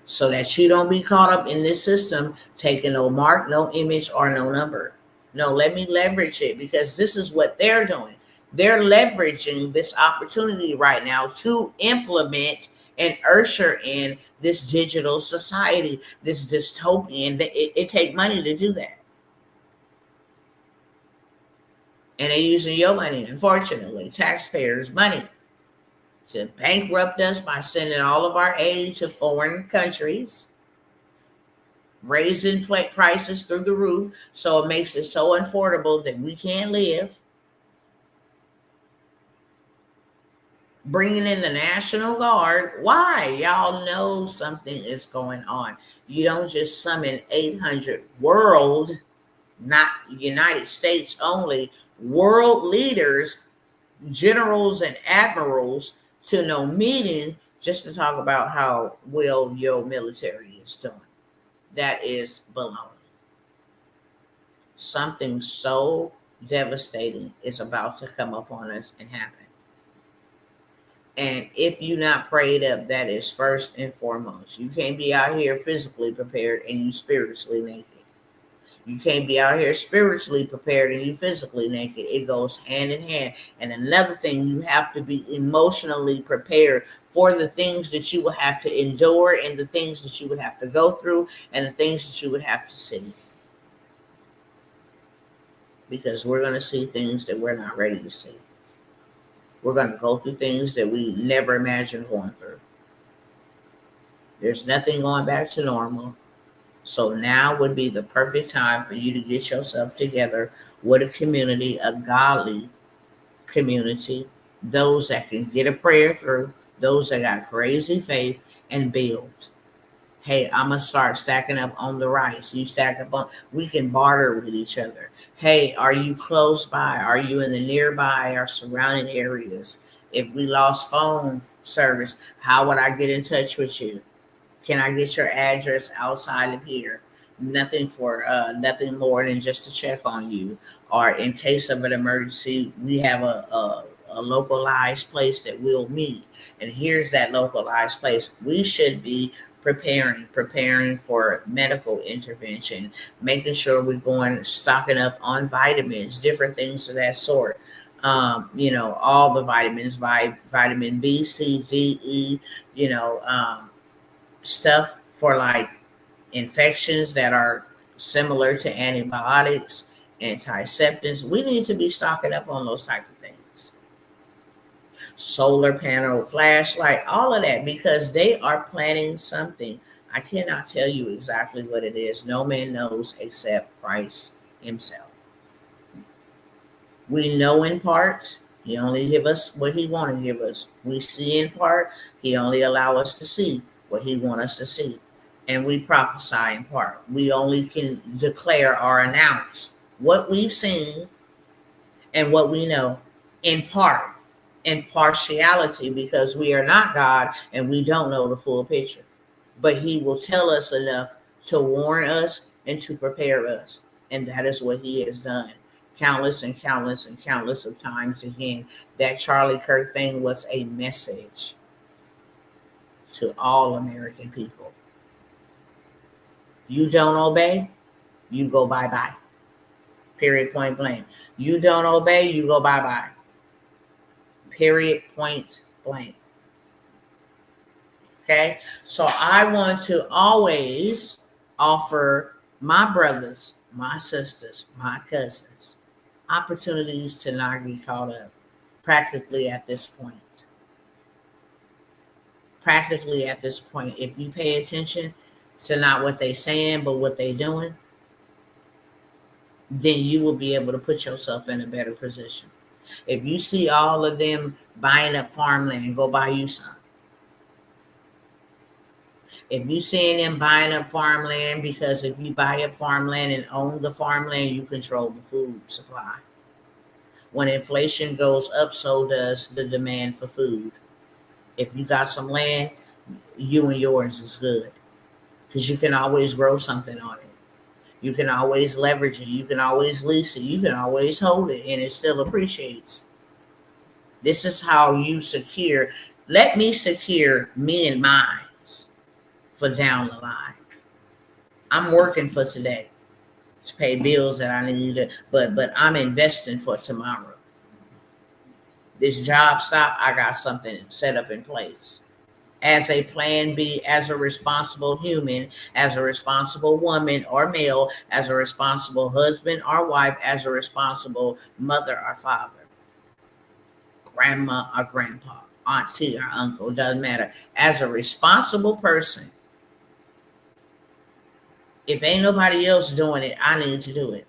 [SPEAKER 1] so that you don't be caught up in this system taking no mark, no image, or no number. No, let me leverage it because this is what they're doing. They're leveraging this opportunity right now to implement and usher in this digital society, this dystopian. It take money to do that. And they're using your money, unfortunately, taxpayers' money, to bankrupt us by sending all of our aid to foreign countries, raising prices through the roof, so it makes it so affordable that we can't live. Bringing in the National Guard. Why? Y'all know something is going on. You don't just summon 800 world, not United States only, world leaders, generals and admirals to no meeting just to talk about how well your military is doing. That is baloney. Something so devastating is about to come upon us and happen. And if you're not prayed up, that is first and foremost. You can't be out here physically prepared and you spiritually naked. You can't be out here spiritually prepared and you physically naked. It goes hand in hand. And another thing, you have to be emotionally prepared for the things that you will have to endure and the things that you would have to go through and the things that you would have to see. Because we're going to see things that we're not ready to see. We're going to go through things that we never imagined going through. There's nothing going back to normal. So now would be the perfect time for you to get yourself together with a community, a godly community, those that can get a prayer through, those that got crazy faith, and build. Hey, I'm going to start stacking up on the rice. You stack up on, we can barter with each other. Hey, are you close by? Are you in the nearby or surrounding areas? If we lost phone service, how would I get in touch with you? Can I get your address outside of here? Nothing more than just to check on you. Or in case of an emergency, we have a localized place that we'll meet. And here's that localized place. We should be preparing for medical intervention, making sure we're going, stocking up on vitamins, different things of that sort. All the vitamins, vitamin B, C, D, E, stuff for like infections that are similar to antibiotics, antiseptics. We need to be stocking up on those type of things. Solar panel, flashlight, all of that, because they are planning something. I cannot tell you exactly what it is. No man knows except Christ himself. We know in part. He only give us what he want to give us. We see in part. He only allow us to see what he want us to see. And we prophesy in part. We only can declare or announce what we've seen and what we know in part, in partiality, because we are not God and we don't know the full picture. But he will tell us enough to warn us and to prepare us. And that is what he has done countless and countless and countless of times. Again, that Charlie Kirk thing was a message to all American people. You don't obey, you go bye-bye. Period, point blank. You don't obey, you go bye-bye. Period, point blank. Okay? So I want to always offer my brothers, my sisters, my cousins, opportunities to not get caught up practically at this point. Practically at this point, if you pay attention to not what they're saying, but what they're doing, then you will be able to put yourself in a better position. If you see all of them buying up farmland, go buy you some. If you seeing them buying up farmland, because if you buy up farmland and own the farmland, you control the food supply. When inflation goes up, so does the demand for food. If you got some land, you and yours is good, because you can always grow something on it. You can always leverage it. You can always lease it. You can always hold it, and it still appreciates. This is how you secure. Let me secure me and mine for down the line. I'm working for today to pay bills that I need, but I'm investing for tomorrow. This job stop, I got something set up in place. As a plan B, as a responsible human, as a responsible woman or male, as a responsible husband or wife, as a responsible mother or father, grandma or grandpa, auntie or uncle, doesn't matter. As a responsible person, if ain't nobody else doing it, I need to do it.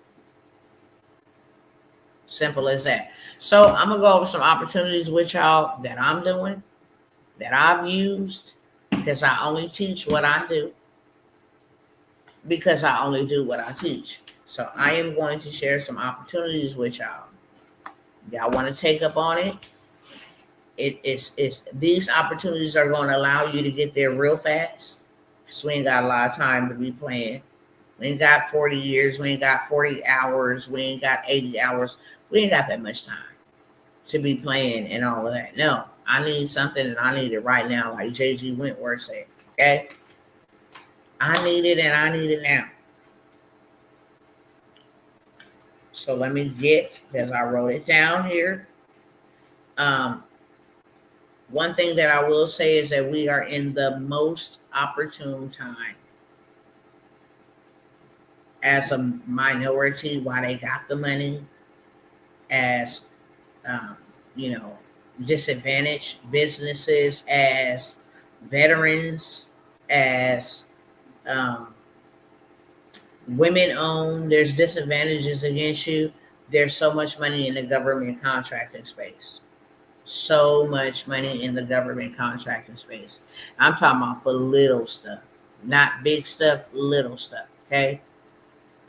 [SPEAKER 1] Simple as that. So I'm going to go over some opportunities with y'all that I'm doing, that I've used, because I only teach what I do, because I only do what I teach. So I am going to share some opportunities with y'all. Y'all want to take up on it? It's these opportunities are going to allow you to get there real fast, because we ain't got a lot of time to be playing. We ain't got 40 years. We ain't got 40 hours. We ain't got 80 hours. We ain't got that much time to be playing and all of that. No, I need something and I need it right now, like J.G. Wentworth said. Okay? I need it and I need it now. So let me get, because I wrote it down here. One thing that I will say is that we are in the most opportune time as a minority, while they got the money, as disadvantaged businesses, as veterans, as women owned. There's disadvantages against you. There's so much money in the government contracting space. So much money in the government contracting space. I'm talking about for little stuff, not big stuff, little stuff. Okay.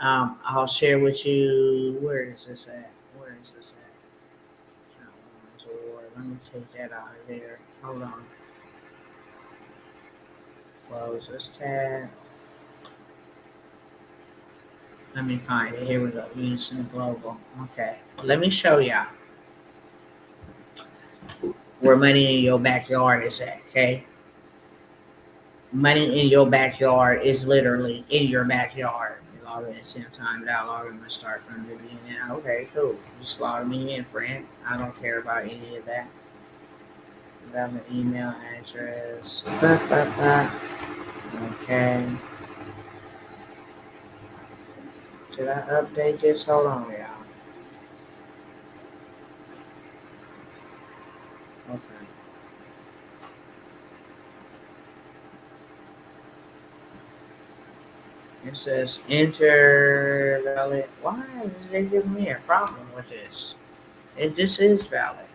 [SPEAKER 1] I'll share with you. Where is this at? Let me take that out of there. Hold on. Close this tab. Let me find it. Here we go. Unison Global. Okay. Let me show y'all where money in your backyard is at. Okay. Money in your backyard is literally in your backyard. Log in at 10 times out. Log in, let's start from the beginning. Okay, cool. Just log me in, friend. I don't care about any of that. Got my email address. Okay. Should I update this? Hold on, y'all. Okay. It says enter valid. Why is they giving me a problem with this? This is valid.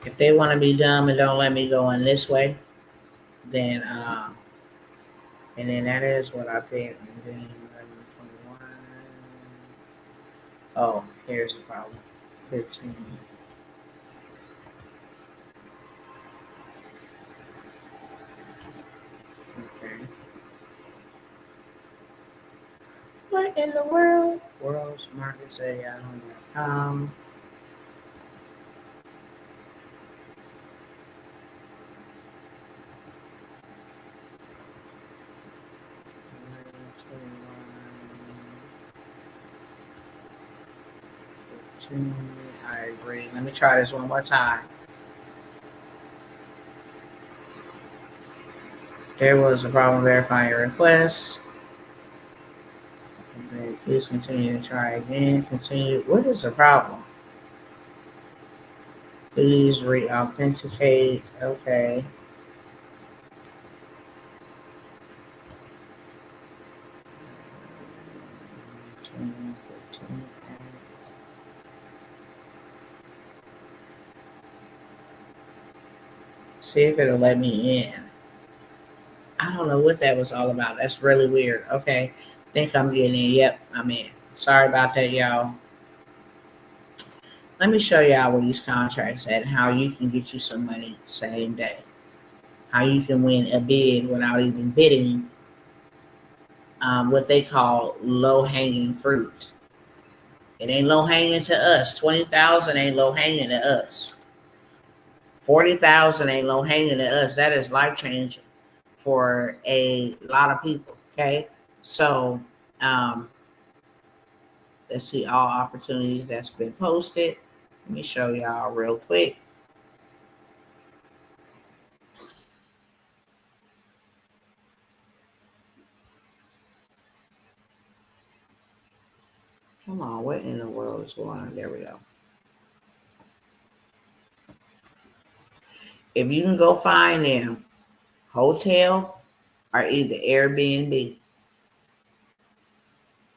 [SPEAKER 1] If they want to be dumb and don't let me go in this way, then and then that is what I picked. And then 11, 21. Oh, here's the problem. 15. Okay. What in the world? World's market say yahoo.com. I agree. Let me try this one more time. There was a problem verifying your request. Okay, please continue to try again. Continue. What is the problem? Please re-authenticate. Okay. See if it'll let me in. I don't know what that was all about. That's really weird. Okay. Think I'm getting in. Yep, I'm in. Sorry about that, y'all. Let me show y'all where these contracts at and how you can get you some money same day. How you can win a bid without even bidding. What they call low-hanging fruit. It ain't low-hanging to us. 20,000 ain't low-hanging to us. 40,000 ain't low-hanging to us. That is life-changing for a lot of people. Okay, so let's see all opportunities that's been posted. Let me show y'all real quick. Come on, what in the world is going on? There we go. If you can go find them, hotel or either Airbnb.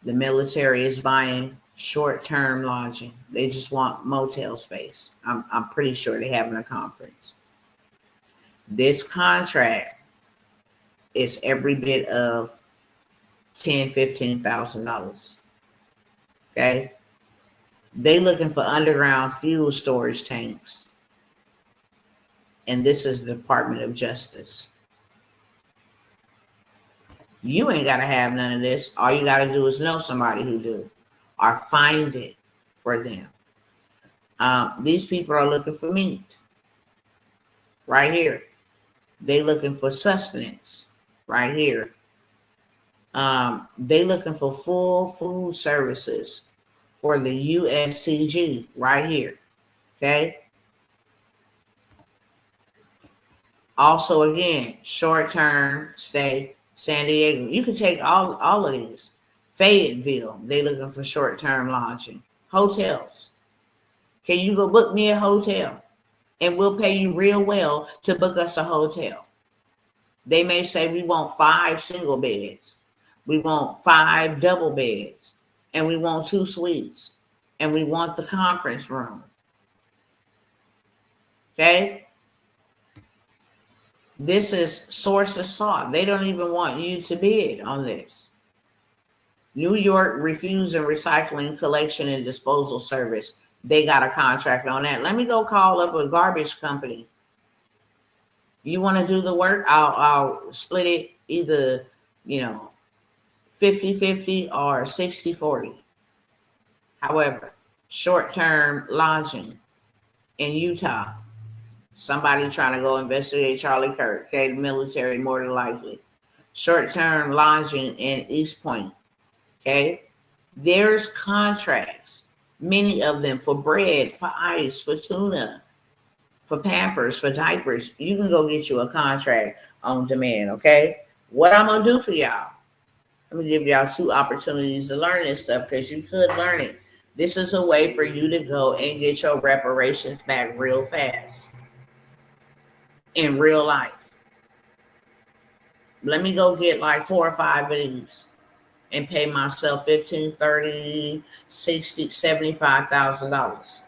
[SPEAKER 1] The military is buying short-term lodging. They just want motel space. I'm pretty sure they're having a conference. This contract is every bit of $10,000, $15,000. Okay? They looking for underground fuel storage tanks. And this is the Department of Justice. You ain't got to have none of this. All you got to do is know somebody who do or find it for them. These people are looking for meat right here. They looking for sustenance right here. They looking for full food services for the USCG right here. Okay. Also, again, short-term stay, San Diego. You can take all of these. Fayetteville, they looking for short-term lodging. Hotels. Can you go book me a hotel? And we'll pay you real well to book us a hotel. They may say we want 5 single beds. We want 5 double beds. And we want 2 suites. And we want the conference room. Okay? This is sources sought. They don't even want you to bid on this. New York Refuse and Recycling Collection and Disposal Service. They got a contract on that. Let me go call up a garbage company. You want to do the work? I'll split it either, 50-50 or 60-40. However, short-term lodging in Utah. Somebody trying to go investigate Charlie Kirk. Okay, the military more than likely. Short-term lodging in East Point. Okay, there's contracts, many of them for bread, for ice, for tuna, for Pampers, for diapers. You can go get you a contract on demand. Okay, what I'm gonna do for y'all? Let me give y'all 2 opportunities to learn this stuff because you could learn it. This is a way for you to go and get your reparations back real fast. In real life. Let me go get like 4 or 5 of these and pay myself $15,000, $30,000, $60,000, $75,000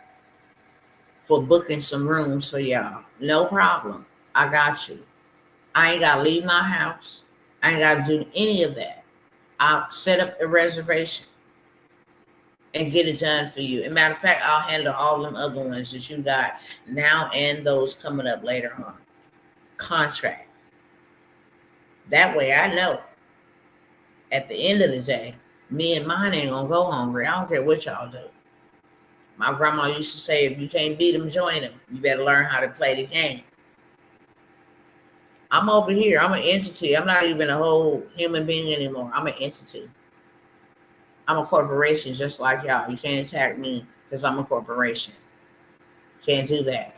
[SPEAKER 1] for booking some rooms for y'all. No problem. I got you. I ain't got to leave my house. I ain't got to do any of that. I'll set up a reservation and get it done for you. As a matter of fact, I'll handle all them other ones that you got now and those coming up later on. Contract. That way I know at the end of the day, me and mine ain't gonna go hungry. I don't care what y'all do. My grandma used to say, if you can't beat them, join them. You better learn how to play the game. I'm over here. I'm an entity. I'm not even a whole human being anymore. I'm an entity. I'm a corporation just like y'all. You can't attack me because I'm a corporation. Can't do that.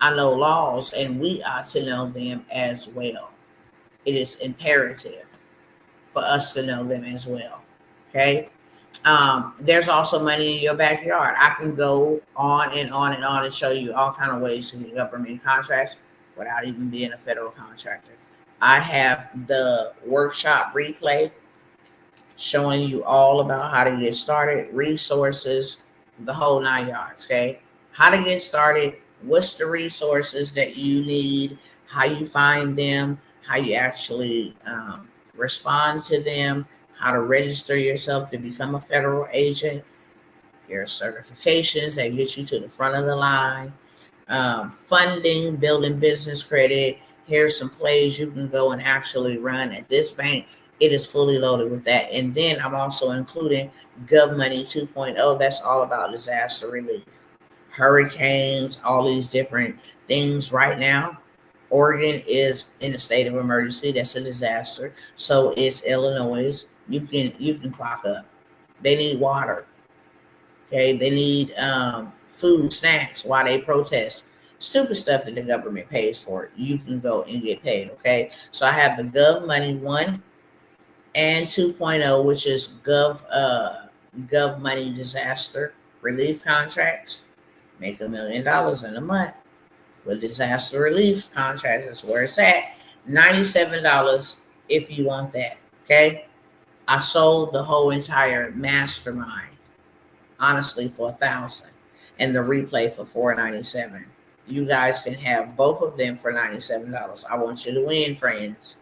[SPEAKER 1] I know laws, and we ought to know them as well. It is imperative for us to know them as well. Okay? There's also money in your backyard. I can go on and on and on and show you all kind of ways to get government contracts without even being a federal contractor. I have the workshop replay showing you all about how to get started, resources, the whole 9 yards, okay? How to get started, what's the resources that you need, how you find them, how you actually respond to them, how to register yourself to become a federal agent, your certifications that get you to the front of the line, funding, building business credit. Here's some plays you can go and actually run at this bank. It is fully loaded with that. And then I'm also including Gov Money 2.0. That's all about disaster relief. Hurricanes, all these different things right now. Oregon is in a state of emergency. That's a disaster. So is Illinois. You can clock up. They need water. Okay, they need food, snacks while they protest. Stupid stuff that the government pays for. You can go and get paid. Okay, so I have the Gov Money 1 and 2.0, which is Gov Money disaster relief contracts. Make $1 million in a month with disaster relief contracts. That's where it's at. $97 if you want that. Okay, I sold the whole entire mastermind honestly for $1,000 and the replay for $497. You guys can have both of them for $97. I want you to win, friends.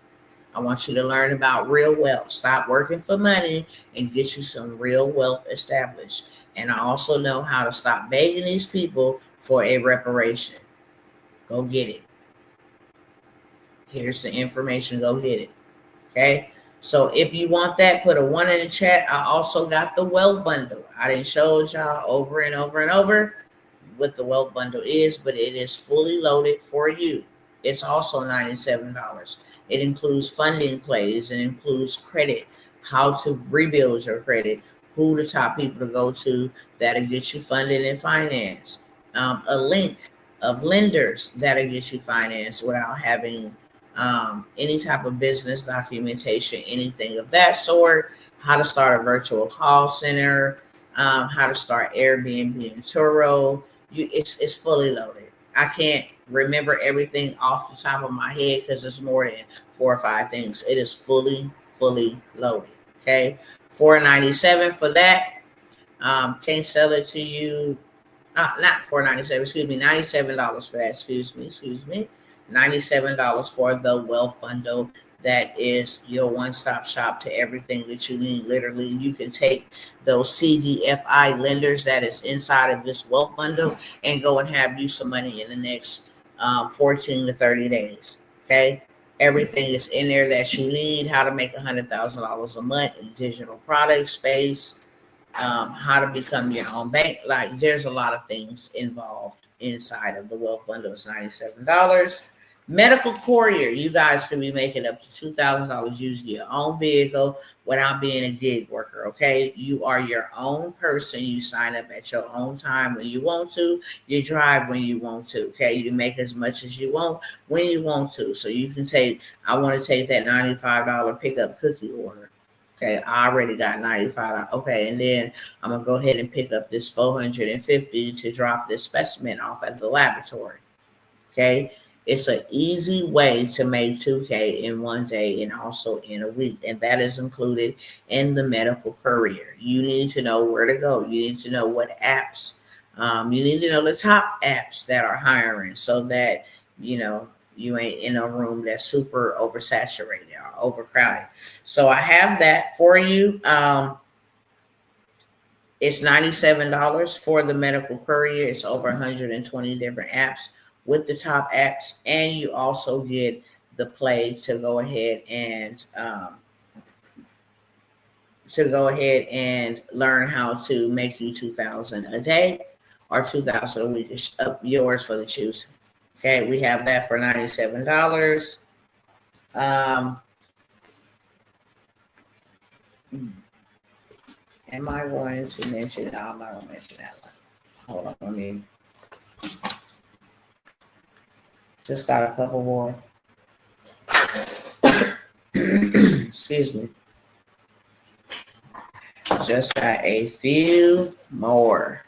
[SPEAKER 1] I want you to learn about real wealth. Stop working for money and get you some real wealth established. And I also know how to stop begging these people for a reparation. Go get it. Here's the information. Go get it. Okay? So if you want that, put a 1 in the chat. I also got the wealth bundle. I didn't show y'all over and over and over what the wealth bundle is, but it is fully loaded for you. It's also $97. It includes funding plays. It includes credit, how to rebuild your credit, who the top people to go to that'll get you funded and finance, a link of lenders that'll get you financed without having any type of business documentation, anything of that sort, how to start a virtual call center, how to start Airbnb and Turo. It's fully loaded. I can't remember everything off the top of my head because it's more than 4 or 5 things. It is fully loaded. Okay, $497 for that. Can't sell it to you. Not $497. Excuse me, $97 for that. Excuse me. $97 for the wealth bundle. That is your one-stop shop to everything that you need. Literally, you can take those CDFI lenders that is inside of this wealth bundle and go and have you some money in the next 14 to 30 days. Okay, everything is in there that you need. How to make $100,000 a month in digital product space. How to become your own bank. Like, there's a lot of things involved inside of the wealth bundle. It's $97. Medical courier, you guys can be making up to $2,000 using your own vehicle without being a gig worker, okay? You are your own person. You sign up at your own time when you want to. You drive when you want to, okay? You make as much as you want when you want to. So you can take, I want to take that $95 pickup cookie order. Okay, I already got $95. Okay, and then I'm going to go ahead and pick up this $450 to drop this specimen off at the laboratory. Okay, it's an easy way to make $2K in one day and also in a week, and that is included in the medical courier. You need to know where to go. You need to know what apps You need to know the top apps that are hiring so that, you know, you ain't in a room that's super oversaturated or overcrowded. So I have that for you. It's $97 for the medical courier. It's over 120 different apps with the top apps, and you also get the play to go ahead and learn how to make you 2,000 a day or 2,000 a week. It's up yours for the choosing. Okay, we have that for $97. Am I going to mention? No, I'm not going to mention that one. Hold on, let me. Just got a couple more. Excuse me. Just got a few more.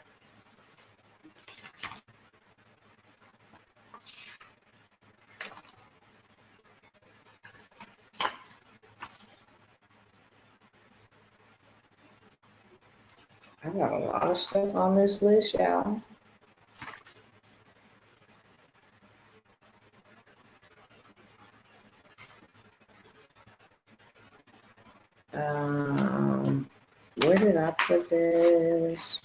[SPEAKER 1] I got a lot of stuff on this list, y'all. Where did I put this?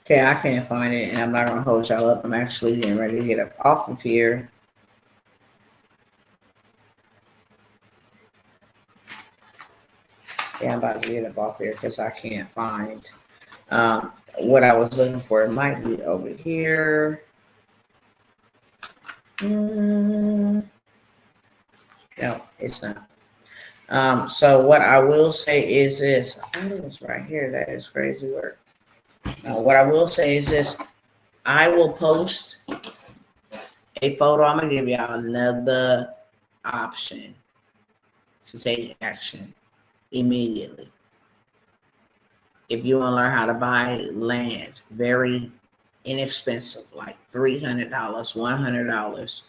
[SPEAKER 1] Okay, I can't find it, and I'm not gonna hold y'all up. I'm actually getting ready to get up off of here. Yeah, I'm about to get up off here because I can't find what I was looking for. It might be over here. No, it's not. So what I will say is this. I thought it was right here. That is crazy work. What I will say is this. I will post a photo. I'm going to give y'all another option to take action immediately. If you want to learn how to buy land, very inexpensive, like $300, $100,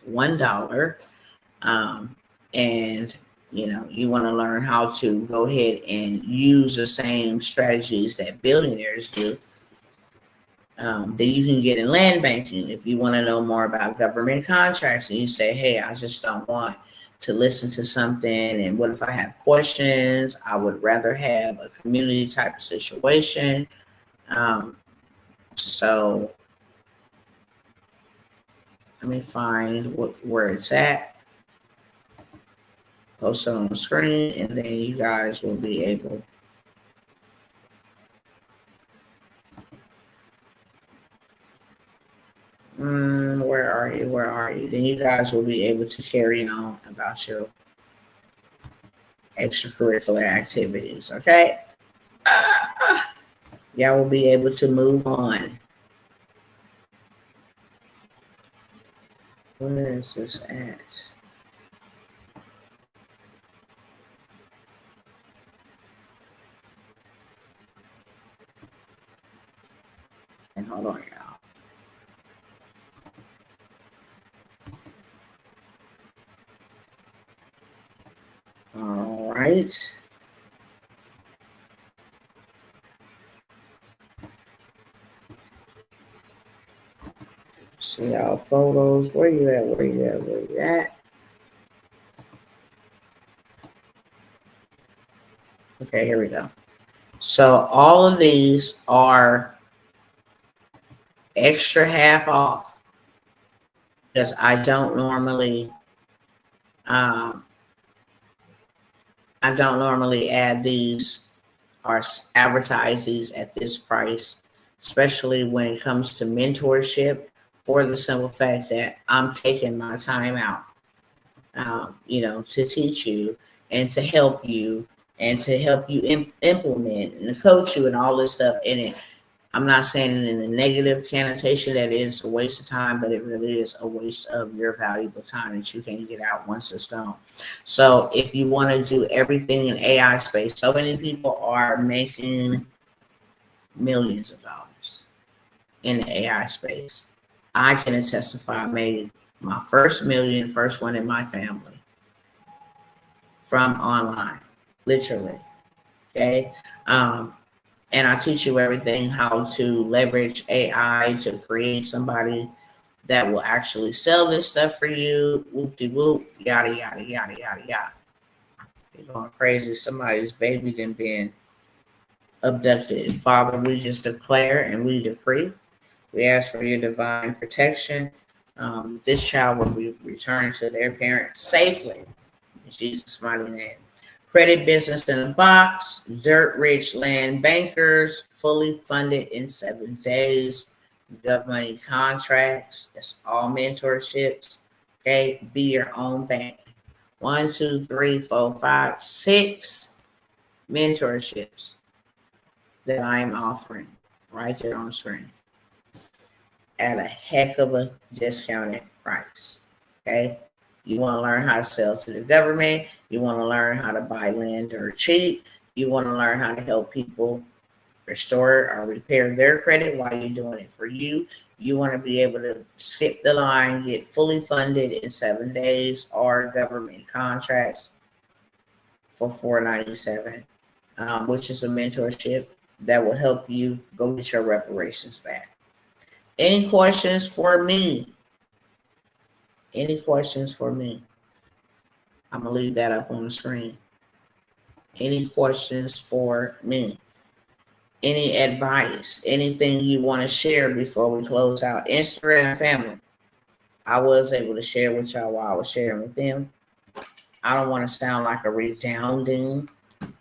[SPEAKER 1] $1, and you know you want to learn how to go ahead and use the same strategies that billionaires do, then you can get in land banking. If you want to know more about government contracts and you say, hey, I just don't want to listen to something, and what if I have questions? I would rather have a community type of situation. So let me find where it's at. Post it on the screen, and then you guys will be able where are you? Then you guys will be able to carry on about your extracurricular activities, okay? Y'all will be able to move on. Where is this at? And hold on, y'all. All right. See y'all photos. Where you at? Where you at? Where you at? Okay, here we go. So all of these are extra half off because I don't normally add these or advertise these at this price, especially when it comes to mentorship, for the simple fact that I'm taking my time out, to teach you and to help you implement and to coach you and all this stuff in it. I'm not saying it in a negative connotation that it's a waste of time, but it really is a waste of your valuable time that you can get out once it's gone. So if you want to do everything in AI space, so many people are making millions of dollars in the AI space. I can testify I made my first million, first one in my family from online, literally. Okay. And I teach you everything, how to leverage AI to create somebody that will actually sell this stuff for you. Whoop-de-whoop, yada, yada, yada, yada, yada. You're going crazy. Somebody's baby done been abducted. Father, we just declare and we decree. We ask for your divine protection. This child will be returned to their parents safely. In Jesus' mighty name. Credit business in a box, dirt rich land bankers, fully funded in 7 days, government contracts, it's all mentorships. Okay, be your own bank. 1, 2, 3, 4, 5, 6 mentorships that I am offering right there on the screen at a heck of a discounted price. Okay. You want to learn how to sell to the government. You want to learn how to buy land dirt cheap. You want to learn how to help people restore or repair their credit while you're doing it for you. You want to be able to skip the line, get fully funded in 7 days, or government contracts for $497, which is a mentorship that will help you go get your reparations back. Any questions for me? Any questions for me? I'm going to leave that up on the screen. Any questions for me? Any advice? Anything you want to share before we close out? Instagram family, I was able to share with y'all while I was sharing with them. I don't want to sound like a resounding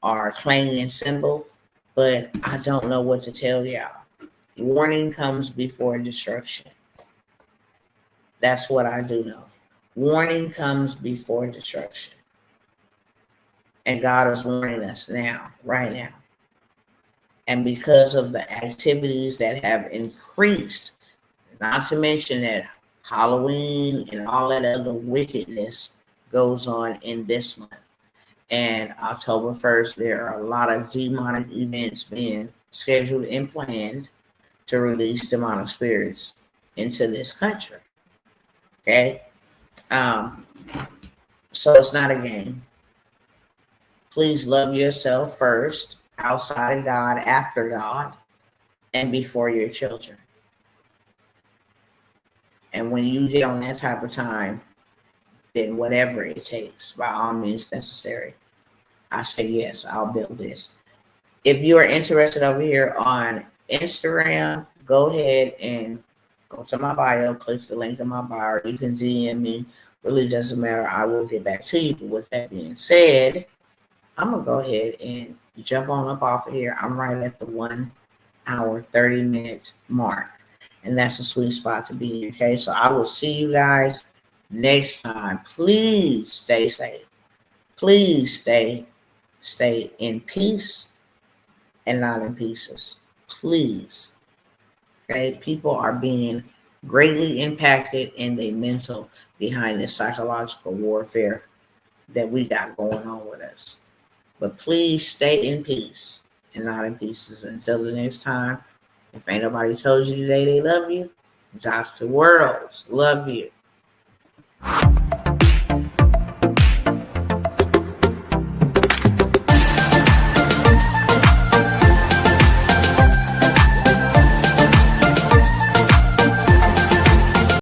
[SPEAKER 1] or clanging cymbal, but I don't know what to tell y'all. Warning comes before destruction. That's what I do know. Warning comes before destruction. And God is warning us now, right now. And because of the activities that have increased, not to mention that Halloween and all that other wickedness goes on in this month. And October 1st, there are a lot of demonic events being scheduled and planned to release demonic spirits into this country. Okay? So it's not a game. Please love yourself first, outside of God, after God, and before your children. And when you get on that type of time, then whatever it takes, by all means necessary, I say, yes, I'll build this. If you are interested over here on Instagram, go ahead and go to my bio, click the link in my bio. You can DM me. Really doesn't matter. I will get back to you. But with that being said, I'm going to go ahead and jump on up off of here. I'm right at the 1 hour, 30-minute mark. And that's a sweet spot to be in. Okay, so I will see you guys next time. Please stay safe. Please stay in peace and not in pieces. Please. Okay, people are being greatly impacted in their mental behind this psychological warfare that we got going on with us. But please stay in peace and not in pieces. Until the next time, if ain't nobody told you today they love you, Dr. Worlds love you.